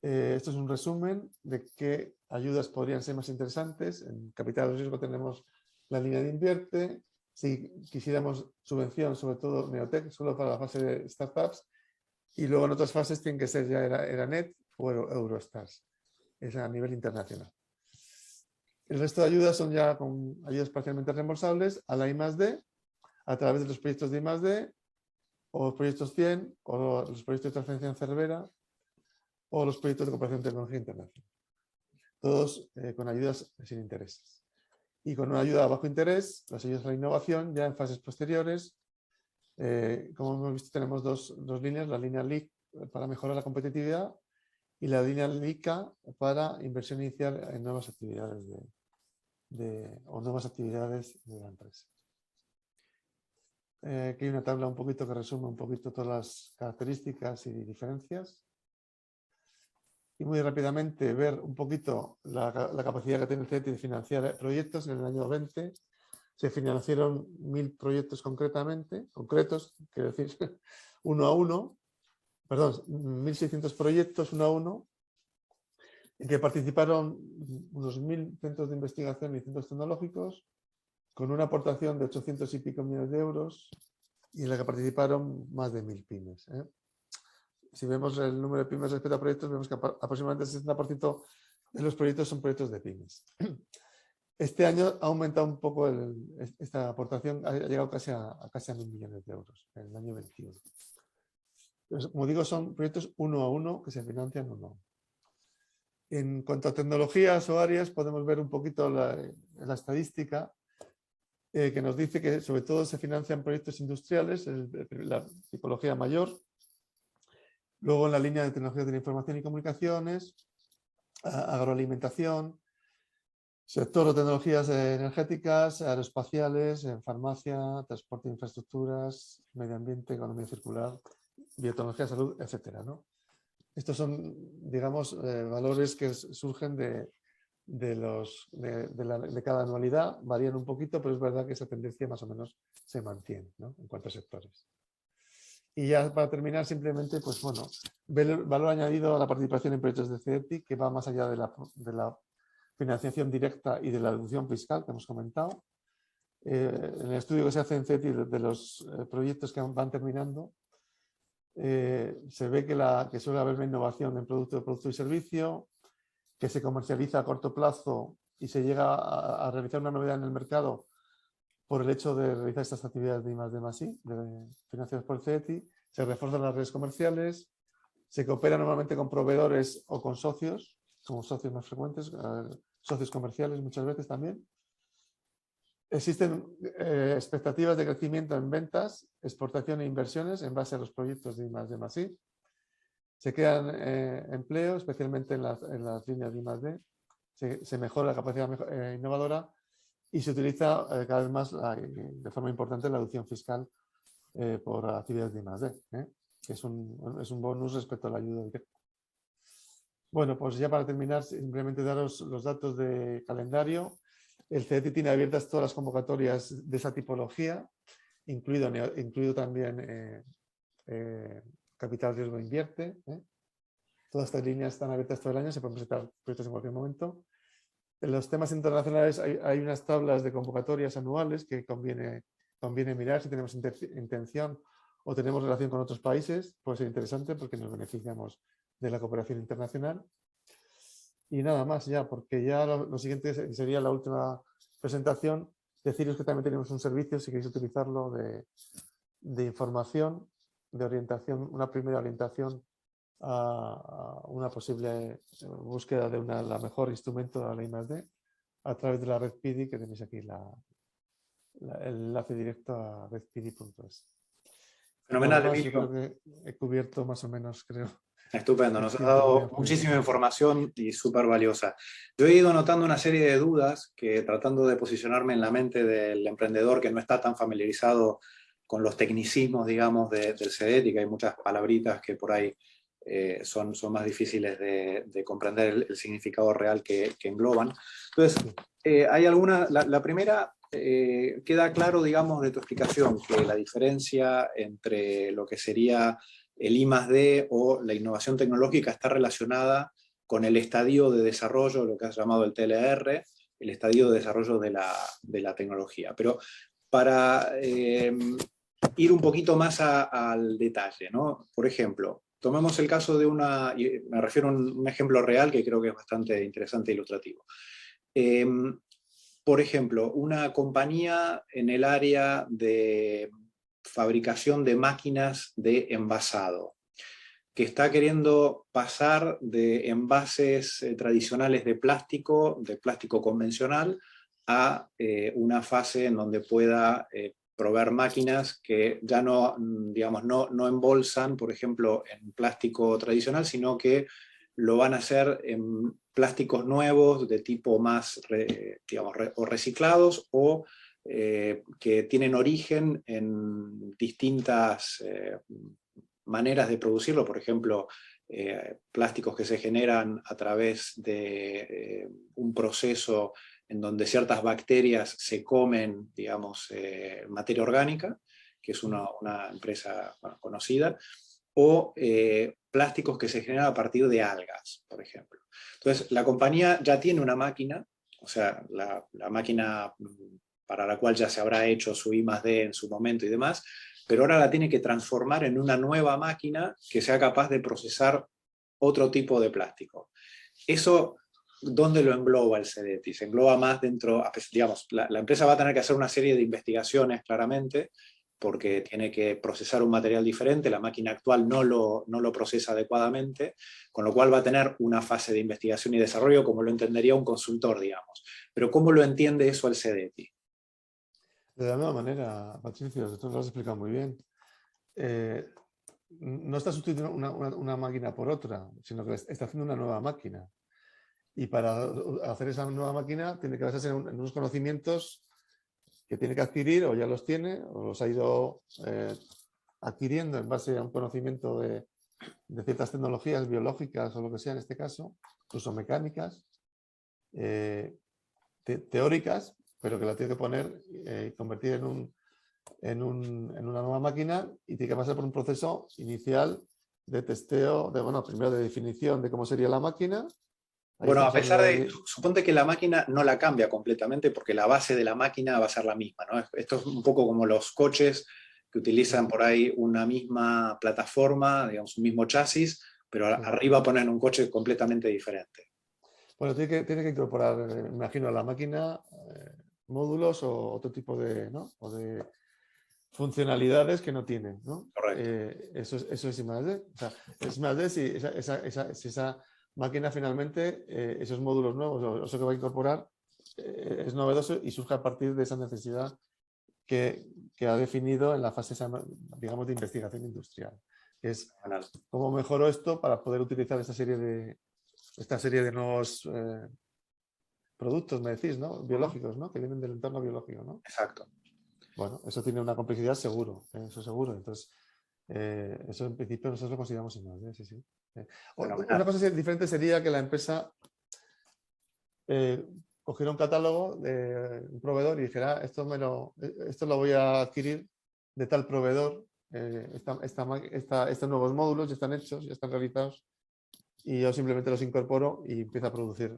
Esto es un resumen de qué ayudas podrían ser más interesantes. En capital de riesgo tenemos la línea de Invierte. Si quisiéramos subvención, sobre todo Neotec, solo para la fase de startups. Y luego en otras fases tienen que ser ya Eranet o Eurostars. Es a nivel internacional. El resto de ayudas son ya con ayudas parcialmente reembolsables a la I+D a través de los proyectos de I+D o los proyectos 100 o los proyectos de transferencia en Cervera o los proyectos de cooperación en tecnología internacional. Todos con ayudas sin intereses. Y con una ayuda a bajo interés, las ayudas a la innovación ya en fases posteriores. Como hemos visto, tenemos dos líneas, la línea LIC para mejorar la competitividad y la línea LICA para inversión inicial en nuevas actividades o nuevas actividades de la empresa. Aquí hay una tabla un poquito que resume un poquito todas las características y diferencias. Y muy rápidamente ver un poquito la capacidad que tiene el CETI de financiar proyectos. En el año 20 se financiaron 1000 proyectos concretos, quiero decir, 1600 proyectos 1 a 1, en que participaron unos 1000 centros de investigación y centros tecnológicos, con una aportación de 800 y pico millones de euros, y en la que participaron más de 1000 pymes. Si vemos el número de pymes respecto a proyectos, vemos que aproximadamente el 60% de los proyectos son proyectos de pymes. Este año ha aumentado un poco esta aportación, ha llegado casi a 1000 millones de euros en el año 21. Entonces, como digo, son proyectos 1 a 1 que se financian 1 a 1. En cuanto a tecnologías o áreas, podemos ver un poquito la estadística que nos dice que sobre todo se financian proyectos industriales, la tipología mayor. Luego en la línea de tecnologías de la información y comunicaciones, agroalimentación, sector de tecnologías energéticas, aeroespaciales, en farmacia, transporte e infraestructuras, medio ambiente, economía circular, biotecnología, salud, etcétera, ¿no? Estos son, digamos, valores que surgen de cada anualidad, varían un poquito, pero es verdad que esa tendencia más o menos se mantiene, ¿no? En cuanto a sectores. Y ya para terminar, simplemente, pues bueno, valor añadido a la participación en proyectos de CETI, que va más allá de la financiación directa y de la deducción fiscal que hemos comentado. En el estudio que se hace en CETI de los proyectos que van terminando, se ve que suele haber una innovación en producto y servicio, que se comercializa a corto plazo y se llega a realizar una novedad en el mercado por el hecho de realizar estas actividades de I+D+I, financiadas por el CETI, se refuerzan las redes comerciales, se coopera normalmente con proveedores o con socios, como socios más frecuentes, socios comerciales muchas veces también. Existen expectativas de crecimiento en ventas, exportación e inversiones en base a los proyectos de I+D+I. Se crean empleo, especialmente en las líneas de I+D. Se mejora la capacidad innovadora y se utiliza cada vez más de forma importante la deducción fiscal por actividades de I+D, que es un bonus respecto a la ayuda directa. Bueno, pues ya para terminar, simplemente daros los datos de calendario. El CETI tiene abiertas todas las convocatorias de esa tipología, incluido también Capital Riesgo Invierte. Todas estas líneas están abiertas todo el año, se pueden presentar proyectos en cualquier momento. En los temas internacionales hay unas tablas de convocatorias anuales que conviene mirar si tenemos intención o tenemos relación con otros países. Puede ser interesante porque nos beneficiamos de la cooperación internacional. Y nada más ya, porque ya lo siguiente sería la última presentación. Deciros que también tenemos un servicio, si queréis utilizarlo, de información, de orientación, una primera orientación a una posible búsqueda de la mejor instrumento de la I+D a través de la red PIDI, que tenéis aquí el enlace directo a redpidi.es. Fenomenal, Bueno, yo Emilio. creo que he cubierto más o menos, creo. Estupendo, nos ha dado muchísima información y súper valiosa. Yo he ido anotando una serie de dudas que tratando de posicionarme en la mente del emprendedor que no está tan familiarizado con los tecnicismos, digamos, del CEDETI, que hay muchas palabritas que por ahí son más difíciles de comprender el significado real que engloban. Entonces, hay alguna, la primera, queda claro, digamos, de tu explicación, que la diferencia entre lo que sería el I+D o la innovación tecnológica está relacionada con el estadio de desarrollo, lo que has llamado el TLR, el estadio de desarrollo de la tecnología. Pero para ir un poquito más al detalle, ¿no? Por ejemplo, tomemos el caso de me refiero a un ejemplo real que creo que es bastante interesante e ilustrativo. Por ejemplo, una compañía en el área de fabricación de máquinas de envasado, que está queriendo pasar de envases tradicionales de plástico convencional, a una fase en donde pueda proveer máquinas que ya no, digamos, no embolsan, por ejemplo, en plástico tradicional, sino que lo van a hacer en plásticos nuevos de tipo más, digamos, o reciclados o que tienen origen en distintas maneras de producirlo, por ejemplo, plásticos que se generan a través de un proceso en donde ciertas bacterias se comen, digamos, materia orgánica, que es una empresa conocida, o plásticos que se generan a partir de algas, por ejemplo. Entonces, la compañía ya tiene una máquina, o sea, la máquina para la cual ya se habrá hecho su I+D en su momento y demás, pero ahora la tiene que transformar en una nueva máquina que sea capaz de procesar otro tipo de plástico. Eso, ¿dónde lo engloba el CEDETI? Se engloba más dentro, digamos, la empresa va a tener que hacer una serie de investigaciones, claramente, porque tiene que procesar un material diferente, la máquina actual no lo procesa adecuadamente, con lo cual va a tener una fase de investigación y desarrollo como lo entendería un consultor, digamos. Pero ¿cómo lo entiende eso el CEDETI? De la misma manera, Patricio, tú lo has explicado muy bien. No está sustituyendo una máquina por otra, sino que está haciendo una nueva máquina. Y para hacer esa nueva máquina tiene que basarse en unos conocimientos que tiene que adquirir, o ya los tiene, o los ha ido adquiriendo en base a un conocimiento de ciertas tecnologías biológicas o lo que sea en este caso, incluso mecánicas, teóricas, pero que la tiene que poner y convertir en una nueva máquina, y tiene que pasar por un proceso inicial de testeo, primero de definición de cómo sería la máquina. Ahí Bueno, a estamos pesar hablando de, suponte que la máquina no la cambia completamente porque la base de la máquina va a ser la misma, ¿no? Esto es un poco como los coches que utilizan por ahí una misma plataforma, digamos, un mismo chasis, pero sí. arriba ponen un coche completamente diferente. Bueno, tiene que incorporar, me imagino, a la máquina módulos o otro tipo de, ¿no? O de funcionalidades que no tienen, ¿no? Correcto. Eso es I+D. O sea, es I+D si esa máquina finalmente, esos módulos nuevos, o eso que va a incorporar, es novedoso y surge a partir de esa necesidad que ha definido en la fase, digamos, de investigación industrial. Es cómo mejoro esto para poder utilizar esta serie de nuevos productos, me decís, ¿no? Biológicos, ¿no? Que vienen del entorno biológico, ¿no? Exacto. Bueno, eso tiene una complejidad seguro, eso seguro. Entonces, eso en principio nosotros lo consideramos I+D, sí, sí. Una cosa diferente sería que la empresa cogiera un catálogo de un proveedor y dijera, esto lo voy a adquirir de tal proveedor, estos nuevos módulos ya están hechos, ya están realizados, y yo simplemente los incorporo y empiezo a producir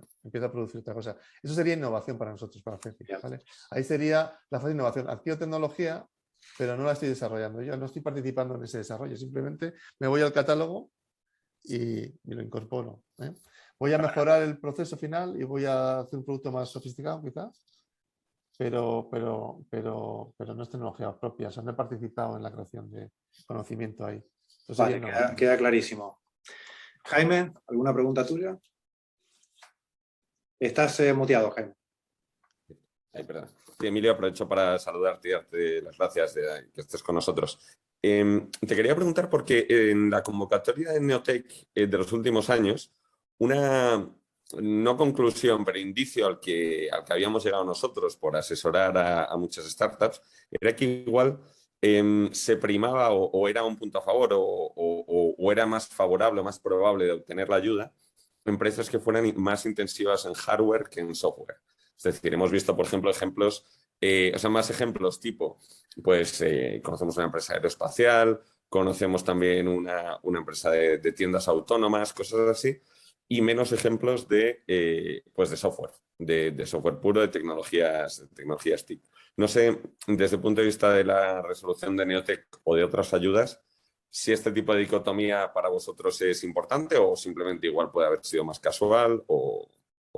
otra cosa. Eso sería innovación para nosotros, para CECI, ¿vale? Ahí sería la fase de innovación. Adquiero tecnología, pero no la estoy desarrollando. Yo no estoy participando en ese desarrollo. Simplemente me voy al catálogo y lo incorporo, ¿eh? Voy a mejorar el proceso final y voy a hacer un producto más sofisticado, quizás, pero no es tecnología propia. O sea, no he participado en la creación de conocimiento ahí. Eso sería Vale, queda clarísimo. Jaime, ¿alguna pregunta tuya? Estás muteado, Jaime. Ay, perdón. Sí, Emilio, aprovecho para saludarte y darte las gracias de que estés con nosotros. Te quería preguntar porque en la convocatoria de Neotec de los últimos años, una, no conclusión, pero indicio al que habíamos llegado nosotros por asesorar a muchas startups, era que igual se primaba o era un punto a favor o era más favorable o más probable de obtener la ayuda empresas que fueran más intensivas en hardware que en software. Es decir, hemos visto, por ejemplo, más ejemplos tipo, pues conocemos una empresa aeroespacial, conocemos también una empresa de tiendas autónomas, cosas así, y menos ejemplos de software, de software puro, de tecnologías TIC. No sé, desde el punto de vista de la resolución de Neotec o de otras ayudas, si este tipo de dicotomía para vosotros es importante o simplemente igual puede haber sido más casual o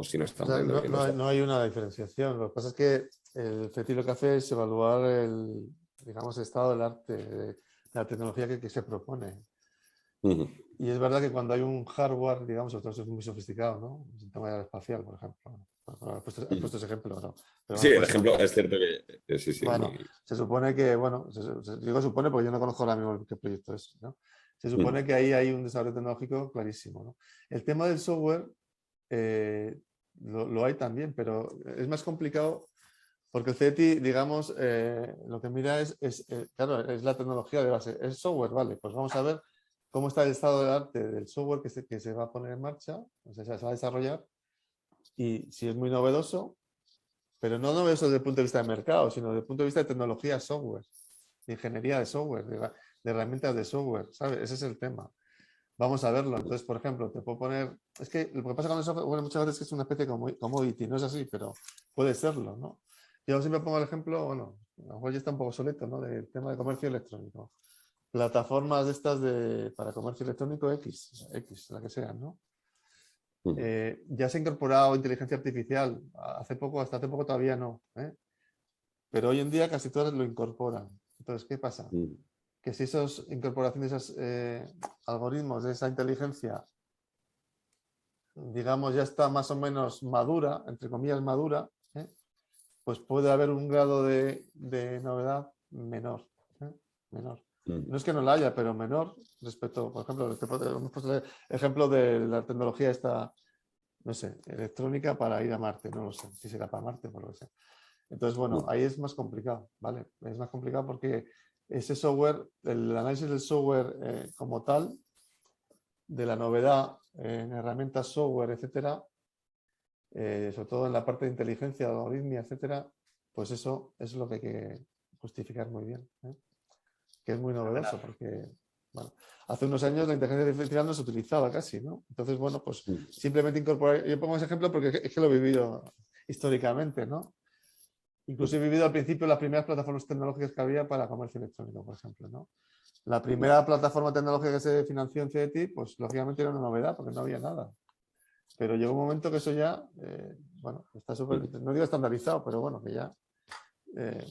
si no están viendo bien. No hay una diferenciación. Lo que pasa es que el CETI lo que hace es evaluar el estado del arte, de la tecnología que se propone. Y es verdad que cuando hay un hardware, digamos, esto es muy sofisticado, ¿no? El tema aeroespacial, por ejemplo. He puesto ese ejemplo, ¿no? Pero sí, el ejemplo es cierto que sí. Bueno, se supone que, digo supone porque yo no conozco ahora mismo qué proyecto es, ¿no? Se supone que ahí hay un desarrollo tecnológico clarísimo, ¿no? El tema del software lo hay también, pero es más complicado porque el CETI, digamos, lo que mira claro, es la tecnología de base, es software, vale, pues vamos a ver cómo está el estado del arte del software que se va a poner en marcha, o sea, se va a desarrollar, y si es muy novedoso, pero no novedoso desde el punto de vista de mercado, sino desde el punto de vista de tecnología software, de ingeniería de software, de herramientas de software, ¿sabes? Ese es el tema. Vamos a verlo. Entonces, por ejemplo, te puedo poner... Es que lo que pasa con el software, bueno, muchas veces es que es una especie de commodity, no es así, pero puede serlo, ¿no? Yo siempre pongo el ejemplo, bueno, a lo mejor ya está un poco obsoleto, ¿no? Del tema de comercio electrónico. Plataformas de estas para comercio electrónico X, la que sean, ¿no? Ya se ha incorporado inteligencia artificial. Hasta hace poco todavía no, ¿eh? Pero hoy en día casi todas lo incorporan. Entonces, ¿qué pasa? Que si esas incorporaciones de esos algoritmos, de esa inteligencia, digamos, ya está más o menos madura, entre comillas madura, pues puede haber un grado de novedad menor. Menor. No es que no la haya, pero menor respecto, por ejemplo, hemos puesto el ejemplo de la tecnología esta no sé, electrónica para ir a Marte, no lo sé, si será para Marte, por lo que sea. Entonces, bueno, ahí es más complicado, ¿vale? Es más complicado porque ese software, el análisis del software como tal, de la novedad en herramientas software, etcétera, sobre todo en la parte de inteligencia, algoritmia, etcétera, pues eso es lo que hay que justificar muy bien, ¿eh? Que es muy novedoso porque, bueno, hace unos años la inteligencia artificial no se utilizaba casi, ¿no? Entonces, bueno, pues simplemente incorporar, yo pongo ese ejemplo porque es que lo he vivido históricamente, ¿no? Incluso he vivido al principio las primeras plataformas tecnológicas que había para comercio electrónico, por ejemplo, ¿no? La primera plataforma tecnológica que se financió en CETI, pues lógicamente era una novedad porque no había nada. Pero llegó un momento que eso ya, bueno, está súper, no digo estandarizado, pero bueno, que ya,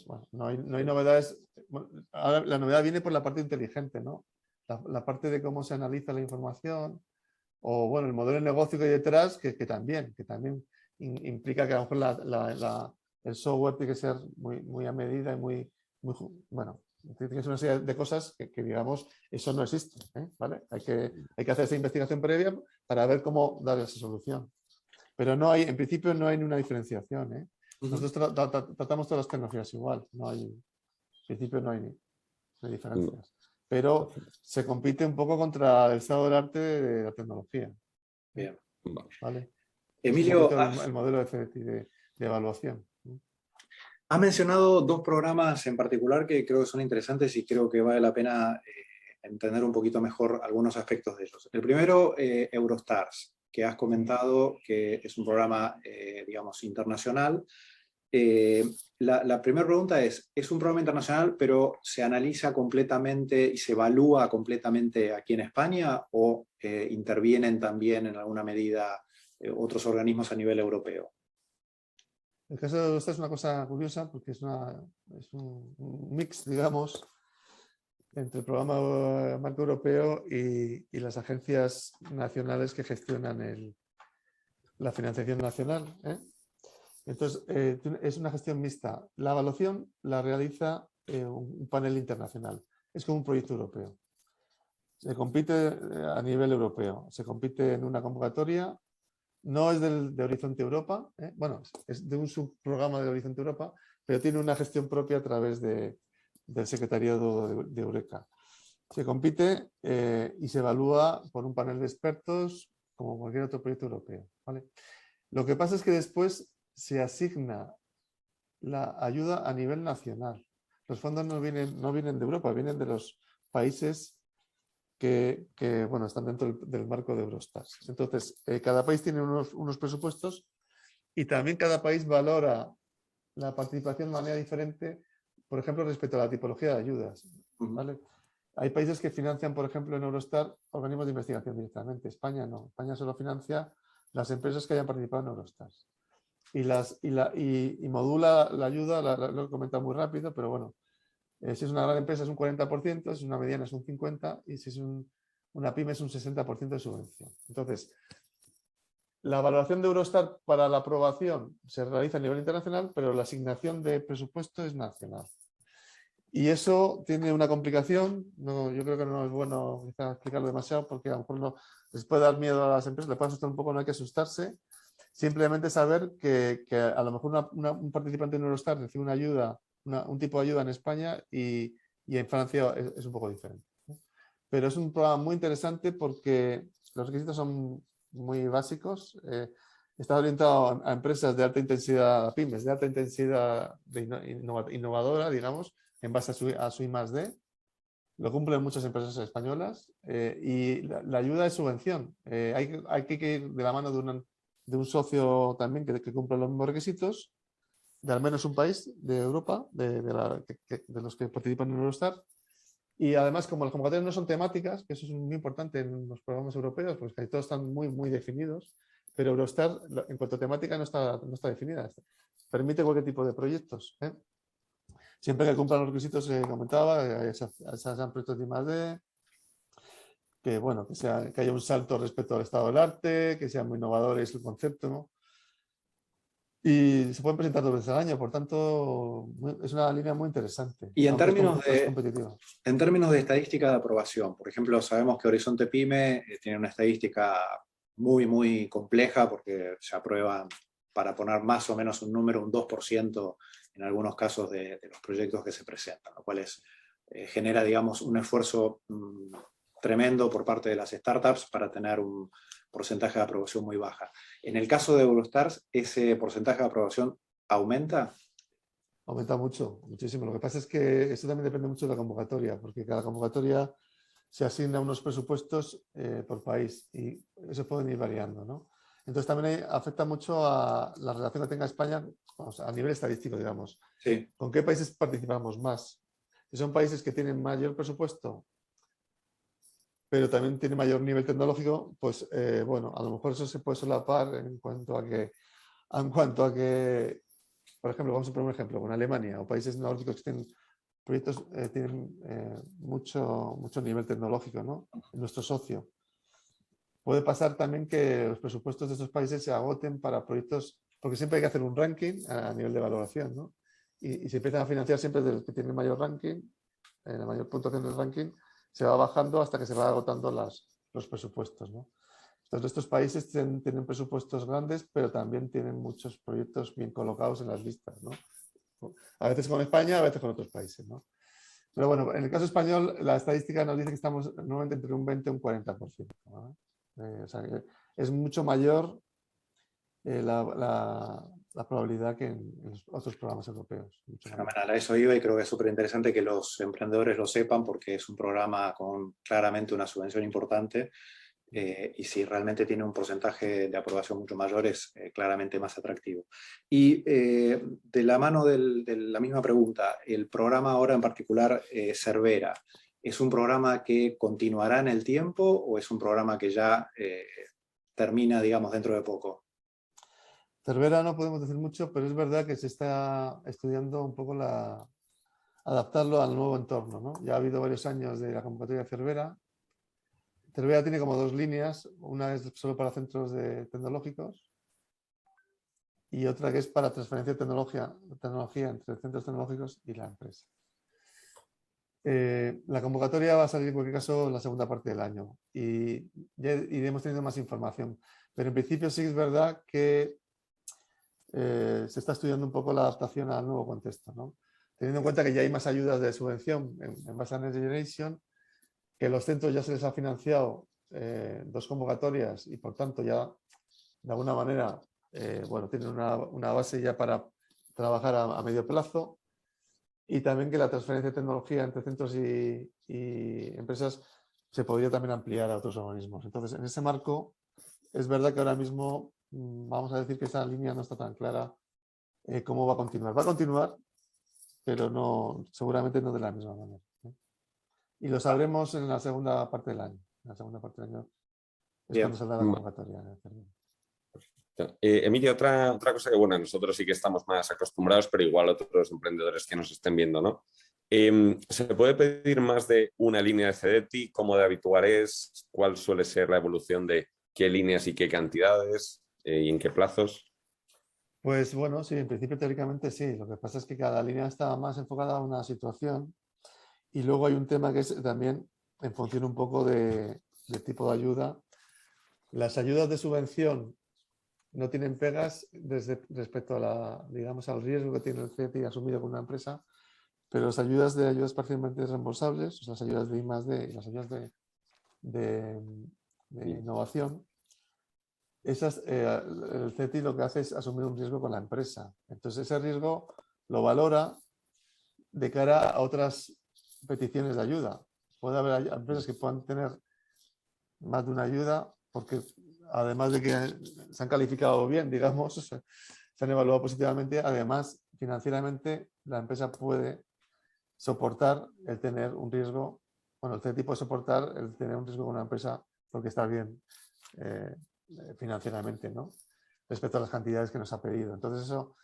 bueno, no hay novedades. Bueno, ahora la novedad viene por la parte inteligente, ¿no? La parte de cómo se analiza la información o, bueno, el modelo de negocio que hay detrás, que también implica que a lo mejor el software tiene que ser muy a medida y muy, bueno, tiene que ser una serie de cosas que digamos, eso no existe, ¿eh? ¿Vale? Hay que hacer esa investigación previa para ver cómo dar esa solución. Pero no hay, en principio no hay ninguna diferenciación, ¿eh? Nosotros tratamos todas las tecnologías igual, en principio no hay diferencias. Pero se compite un poco contra el estado del arte de la tecnología. Bien. ¿Vale? Emilio, el modelo de evaluación. has mencionado dos programas en particular que creo que son interesantes y creo que vale la pena entender un poquito mejor algunos aspectos de ellos. El primero, Eurostars, que has comentado que es un programa, digamos, internacional. La primera pregunta es un programa internacional, pero ¿se analiza completamente y se evalúa completamente aquí en España o intervienen también en alguna medida otros organismos a nivel europeo? El caso de Eurostar es una cosa curiosa porque es un mix, digamos, entre el programa marco europeo y las agencias nacionales que gestionan la financiación nacional, ¿eh? Entonces, es una gestión mixta. La evaluación la realiza un panel internacional. Es como un proyecto europeo. Se compite a nivel europeo. Se compite en una convocatoria. No es de Horizonte Europa. Bueno, es de un subprograma de Horizonte Europa, pero tiene una gestión propia a través del secretariado de Eureka. Se compite y se evalúa por un panel de expertos como cualquier otro proyecto europeo, ¿vale? Lo que pasa es que después se asigna la ayuda a nivel nacional. Los fondos no vienen de Europa, vienen de los países que bueno, están dentro del marco de Eurostars. Entonces, cada país tiene unos presupuestos y también cada país valora la participación de manera diferente, por ejemplo, respecto a la tipología de ayudas, ¿vale? Hay países que financian, por ejemplo, en Eurostar organismos de investigación directamente. España no. España solo financia las empresas que hayan participado en Eurostar. Y modula la ayuda, lo he comentado muy rápido, pero bueno, si es una gran empresa es un 40%, si es una mediana es un 50% y si es una pyme es un 60% de subvención. Entonces, la valoración de Eurostar para la aprobación se realiza a nivel internacional, pero la asignación de presupuesto es nacional. Y eso tiene una complicación, yo creo que no es bueno quizá explicarlo demasiado porque a lo mejor les puede dar miedo a las empresas, les puede asustar un poco, no hay que asustarse. Simplemente saber que a lo mejor un participante en Eurostar recibe una ayuda, un tipo de ayuda en España y en Francia es un poco diferente. Pero es un programa muy interesante porque los requisitos son muy básicos. Está orientado a empresas de alta intensidad, a pymes, de alta intensidad innovadora, digamos, en base a su I+D. Lo cumplen muchas empresas españolas y la ayuda es subvención. Hay que ir de la mano de un socio también que cumpla los mismos requisitos, de al menos un país de Europa, de los que participan en Eurostar. Y además, como las convocatorias no son temáticas, que eso es muy importante en los programas europeos, pues casi todos están muy definidos, pero Eurostar, en cuanto a temática, no está definida. Permite cualquier tipo de proyectos, ¿eh? Siempre que cumplan los requisitos que comentaba, sean proyectos de I+D, que, bueno, que haya un salto respecto al estado del arte, que sean muy innovadores el concepto, ¿no? Y se pueden presentar 2 veces al año, por tanto, es una línea muy interesante. Y en términos de estadística de aprobación, por ejemplo, sabemos que Horizonte Pyme tiene una estadística muy, muy compleja porque se aprueban, para poner más o menos un número, un 2% en algunos casos de los proyectos que se presentan, lo cual genera, digamos, un esfuerzo tremendo por parte de las startups para tener un porcentaje de aprobación muy baja. En el caso de Eurostars, ¿ese porcentaje de aprobación aumenta? Aumenta mucho, muchísimo. Lo que pasa es que eso también depende mucho de la convocatoria, porque cada convocatoria se asigna unos presupuestos por país y eso pueden ir variando, ¿no? Entonces también afecta mucho a la relación que tenga España, vamos, a nivel estadístico, digamos. Sí. ¿Con qué países participamos más? Si son países que tienen mayor presupuesto, pero también tienen mayor nivel tecnológico, pues bueno, a lo mejor eso se puede solapar en cuanto a que, por ejemplo, vamos a poner un ejemplo, con Alemania o países nórdicos que tienen proyectos, tienen mucho nivel tecnológico, ¿no? Nuestro socio. Puede pasar también que los presupuestos de estos países se agoten para proyectos, porque siempre hay que hacer un ranking a nivel de valoración, ¿no? Y se empiezan a financiar siempre de los que tienen mayor ranking, la mayor puntuación del ranking, se va bajando hasta que se va agotando los presupuestos, ¿no? Entonces, estos países tienen presupuestos grandes, pero también tienen muchos proyectos bien colocados en las listas, ¿no? A veces con España, a veces con otros países, ¿no? Pero bueno, en el caso español, la estadística nos dice que estamos normalmente entre un 20 y un 40%, ¿no? O sea, es mucho mayor la probabilidad que en los otros programas europeos. Fenomenal, a eso iba y creo que es súper interesante que los emprendedores lo sepan porque es un programa con claramente una subvención importante y si realmente tiene un porcentaje de aprobación mucho mayor es claramente más atractivo. Y de la mano de la misma pregunta, el programa ahora en particular, Cervera, ¿es un programa que continuará en el tiempo o es un programa que ya termina, digamos, dentro de poco? Cervera no podemos decir mucho, pero es verdad que se está estudiando un poco adaptarlo al nuevo entorno, ¿no? Ya ha habido varios años de la convocatoria de Cervera. Cervera tiene como dos líneas, una es solo para centros tecnológicos y otra que es para transferencia de tecnología entre centros tecnológicos y la empresa. La convocatoria va a salir en cualquier caso en la segunda parte del año y ya iremos teniendo más información. Pero en principio sí es verdad que se está estudiando un poco la adaptación al nuevo contexto, ¿no? Teniendo en cuenta que ya hay más ayudas de subvención en base a Next Generation, que los centros ya se les ha financiado 2 convocatorias y por tanto ya de alguna manera bueno, tienen una base ya para trabajar a medio plazo. Y también que la transferencia de tecnología entre centros y empresas se podría también ampliar a otros organismos. Entonces, en ese marco, es verdad que ahora mismo vamos a decir que esa línea no está tan clara cómo va a continuar. Va a continuar, pero no, seguramente no de la misma manera, ¿no? Y lo sabremos en la segunda parte del año. En la segunda parte del año es Bien. cuando saldrá la convocatoria. Emilio, otra cosa que, bueno, nosotros sí que estamos más acostumbrados, pero igual otros emprendedores que nos estén viendo, ¿no? ¿Se puede pedir más de una línea de CDTI? ¿Cómo de habitual es? ¿Cuál suele ser la evolución de qué líneas y qué cantidades? ¿Y en qué plazos? Pues bueno, sí, en principio teóricamente sí. Lo que pasa es que cada línea está más enfocada a una situación y luego hay un tema que es también en función un poco de tipo de ayuda. Las ayudas de subvención no tienen pegas respecto a digamos, al riesgo que tiene el CETI asumido con una empresa, pero las ayudas parcialmente reembolsables, o sea, las ayudas de I+D y las ayudas de innovación, esas, el CETI lo que hace es asumir un riesgo con la empresa. Entonces ese riesgo lo valora de cara a otras peticiones de ayuda. Puede haber empresas que puedan tener más de una ayuda porque además de que se han calificado bien, digamos, se han evaluado positivamente, además financieramente la empresa puede soportar el tener un riesgo, bueno, el CETI puede soportar el tener un riesgo con una empresa porque está bien financieramente, ¿no? Respecto a las cantidades que nos ha pedido. Entonces eso,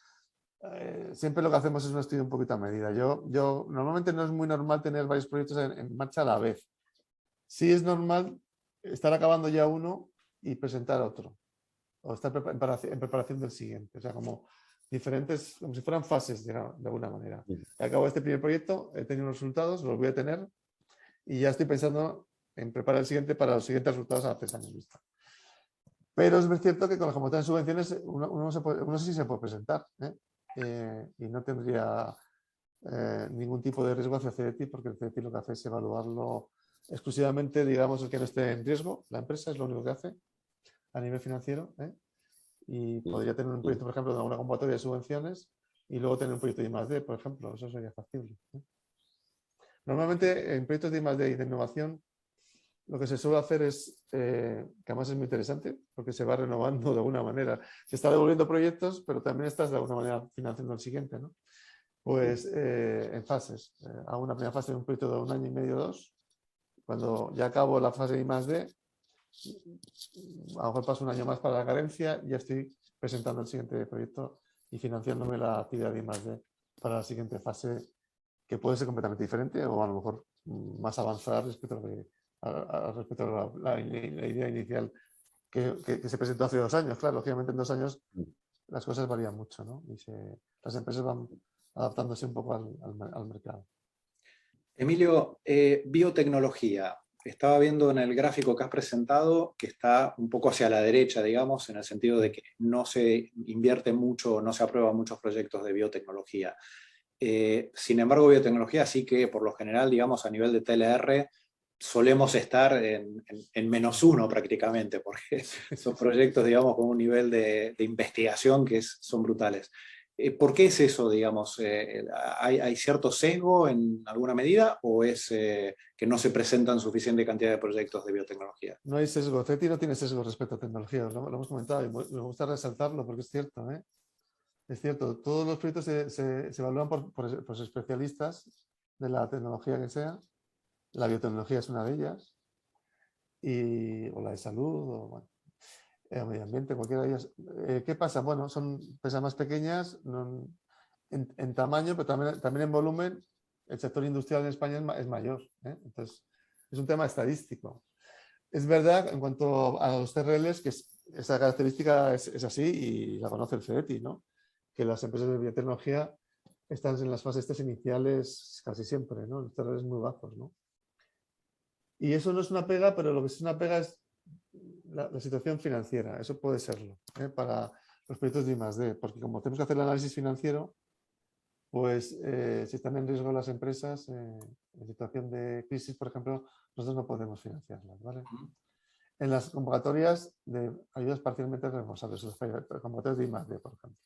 siempre lo que hacemos es un estudio un poquito a medida. Yo normalmente no es muy normal tener varios proyectos en marcha a la vez. Sí es normal estar acabando ya uno y presentar otro, o estar en preparación del siguiente, o sea, como diferentes, como si fueran fases de alguna manera. Acabo este primer proyecto, he tenido unos resultados, los voy a tener y ya estoy pensando en preparar el siguiente para los siguientes resultados a 3 años vista. Pero es cierto que con las convocatorias de subvenciones uno sí se puede presentar, y no tendría ningún tipo de riesgo hacia CDT, porque el CDT lo que hace es evaluarlo exclusivamente, digamos, el que no esté en riesgo. La empresa es lo único que hace a nivel financiero, y podría tener un proyecto, por ejemplo, de una convocatoria de subvenciones y luego tener un proyecto de I+D, por ejemplo. Eso sería factible. Normalmente en proyectos de I+D y de innovación lo que se suele hacer es, que además es muy interesante, porque se va renovando de alguna manera. Se está devolviendo proyectos, pero también estás de alguna manera financiando el siguiente, ¿no? Pues en fases. Hago una primera fase de un proyecto de 1 año y medio, 2. Cuando ya acabo la fase de I+D, a lo mejor paso un año más para la carencia y ya estoy presentando el siguiente proyecto y financiándome la actividad de I+D para la siguiente fase, que puede ser completamente diferente o a lo mejor más avanzada respecto a la idea inicial que se presentó hace 2 años. Claro, lógicamente en 2 años las cosas varían mucho, ¿no? Y las empresas van adaptándose un poco al mercado. Emilio, biotecnología. Estaba viendo en el gráfico que has presentado que está un poco hacia la derecha, digamos, en el sentido de que no se invierte mucho, no se aprueban muchos proyectos de biotecnología. Sin embargo, biotecnología sí que, por lo general, digamos, a nivel de TLR, solemos estar en -1 prácticamente, porque son proyectos, digamos, con un nivel de investigación que son brutales. ¿Por qué es eso, digamos? ¿Hay cierto sesgo en alguna medida o es que no se presentan suficiente cantidad de proyectos de biotecnología? No hay sesgo. CETI no tiene sesgo respecto a tecnología. Lo hemos comentado y me gusta resaltarlo porque es cierto, ¿eh? Es cierto, todos los proyectos se evalúan por especialistas de la tecnología que sea. La biotecnología es una de ellas, o la de salud, o bueno, medio ambiente, cualquiera de ellas. ¿Qué pasa? Bueno, son empresas más pequeñas en tamaño, pero también en volumen. El sector industrial en España es mayor, ¿eh? Entonces, es un tema estadístico. Es verdad, en cuanto a los TRLs, que esa característica es así y la conoce el CETI, ¿no? Que las empresas de biotecnología están en las fases iniciales casi siempre, ¿no? Los TRLs muy bajos, ¿no? Y eso no es una pega, pero lo que es una pega es la situación financiera. Eso puede serlo, ¿eh? Para los proyectos de I+D, porque como tenemos que hacer el análisis financiero, pues si están en riesgo las empresas, en situación de crisis, por ejemplo, nosotros no podemos financiarlas, ¿vale? En las convocatorias de ayudas parcialmente reembolsables, las convocatorias de I+D, por ejemplo.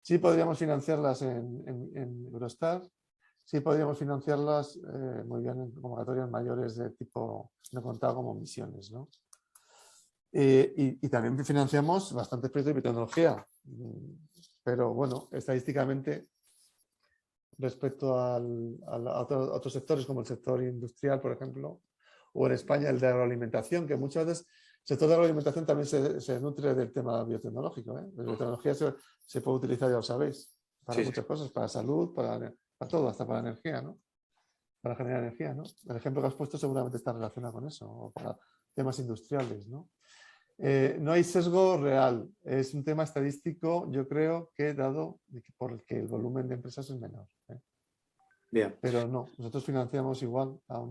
Sí podríamos financiarlas en Eurostar, sí podríamos financiarlas muy bien en convocatorias mayores de tipo no contado como misiones, ¿no? Y también financiamos bastantes proyectos de biotecnología, pero bueno, estadísticamente respecto a otros sectores como el sector industrial, por ejemplo, o en España el de agroalimentación, que muchas veces el sector de agroalimentación también se nutre del tema biotecnológico, ¿eh? La biotecnología se puede utilizar, ya lo sabéis, para muchas cosas, para salud, para todo, hasta para energía, ¿no? Para generar energía, ¿no? El ejemplo que has puesto seguramente está relacionado con eso, o para temas industriales, ¿no? No hay sesgo real, es un tema estadístico, yo creo que dado porque el volumen de empresas es menor, ¿eh? Bien. Pero no, nosotros financiamos igual a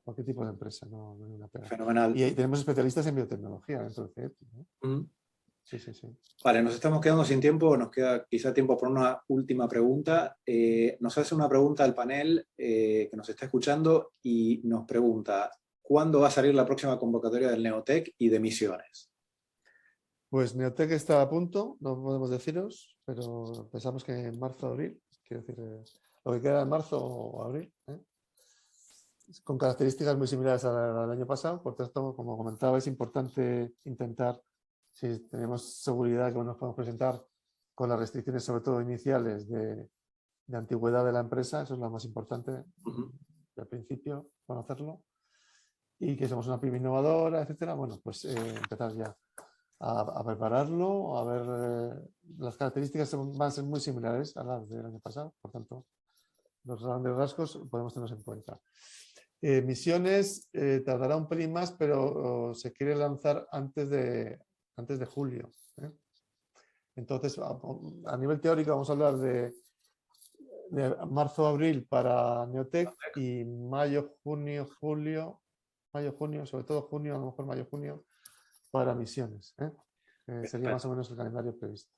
cualquier tipo de empresa, no hay una pega. Fenomenal. Y tenemos especialistas en biotecnología dentro del CETI, ¿no? Sí. Vale, nos estamos quedando sin tiempo, nos queda quizá tiempo por una última pregunta. Nos hace una pregunta al panel que nos está escuchando y nos pregunta, ¿cuándo va a salir la próxima convocatoria del Neotec y de Misiones? Pues Neotec está a punto, no podemos deciros, pero pensamos que en marzo o abril, quiero decir, lo que queda en marzo o abril, ¿eh? Con características muy similares al año pasado. Por tanto, como comentaba, es importante intentar, si tenemos seguridad que nos podemos presentar con las restricciones, sobre todo iniciales, de antigüedad de la empresa, eso es lo más importante, al principio, conocerlo, y que somos una pyme innovadora, etcétera. Bueno, pues empezar ya a prepararlo, a ver, las características van a ser muy similares a las del año pasado, por tanto, los grandes rasgos podemos tenerlos en cuenta. Misiones tardará un pelín más, pero se quiere lanzar antes de julio, ¿eh? Entonces, a nivel teórico vamos a hablar de marzo-abril para Neotec y mayo-junio, julio, mayo-junio, sobre todo junio, a lo mejor mayo-junio, para misiones. Sería más o menos el calendario previsto.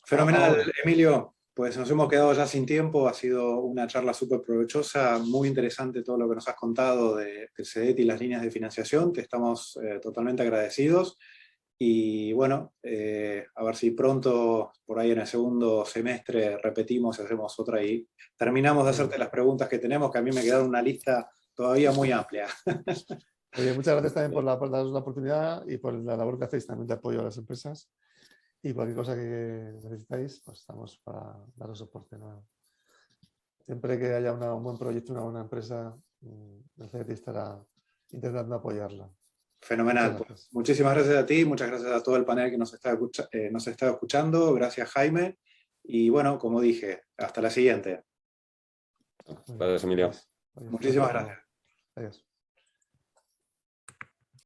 Fenomenal, Ahora. Emilio. Pues nos hemos quedado ya sin tiempo. Ha sido una charla súper provechosa, muy interesante todo lo que nos has contado del CEDET y las líneas de financiación. Te estamos totalmente agradecidos. Y bueno, a ver si pronto, por ahí en el segundo semestre, repetimos y hacemos otra y terminamos de hacerte las preguntas que tenemos, que a mí me quedaron una lista todavía muy amplia. Oye, muchas gracias también por darnos la oportunidad y por la labor que hacéis también de apoyo a las empresas. Y cualquier cosa que necesitáis, pues estamos para daros soporte, ¿no? Siempre que haya un buen proyecto, una buena empresa, el CEDET estará intentando apoyarla. Fenomenal. Pues, muchísimas gracias a ti, muchas gracias a todo el panel que nos está escuchando. Gracias, Jaime. Y bueno, como dije, hasta la siguiente. Gracias, Emilio. Muchísimas gracias. Adiós.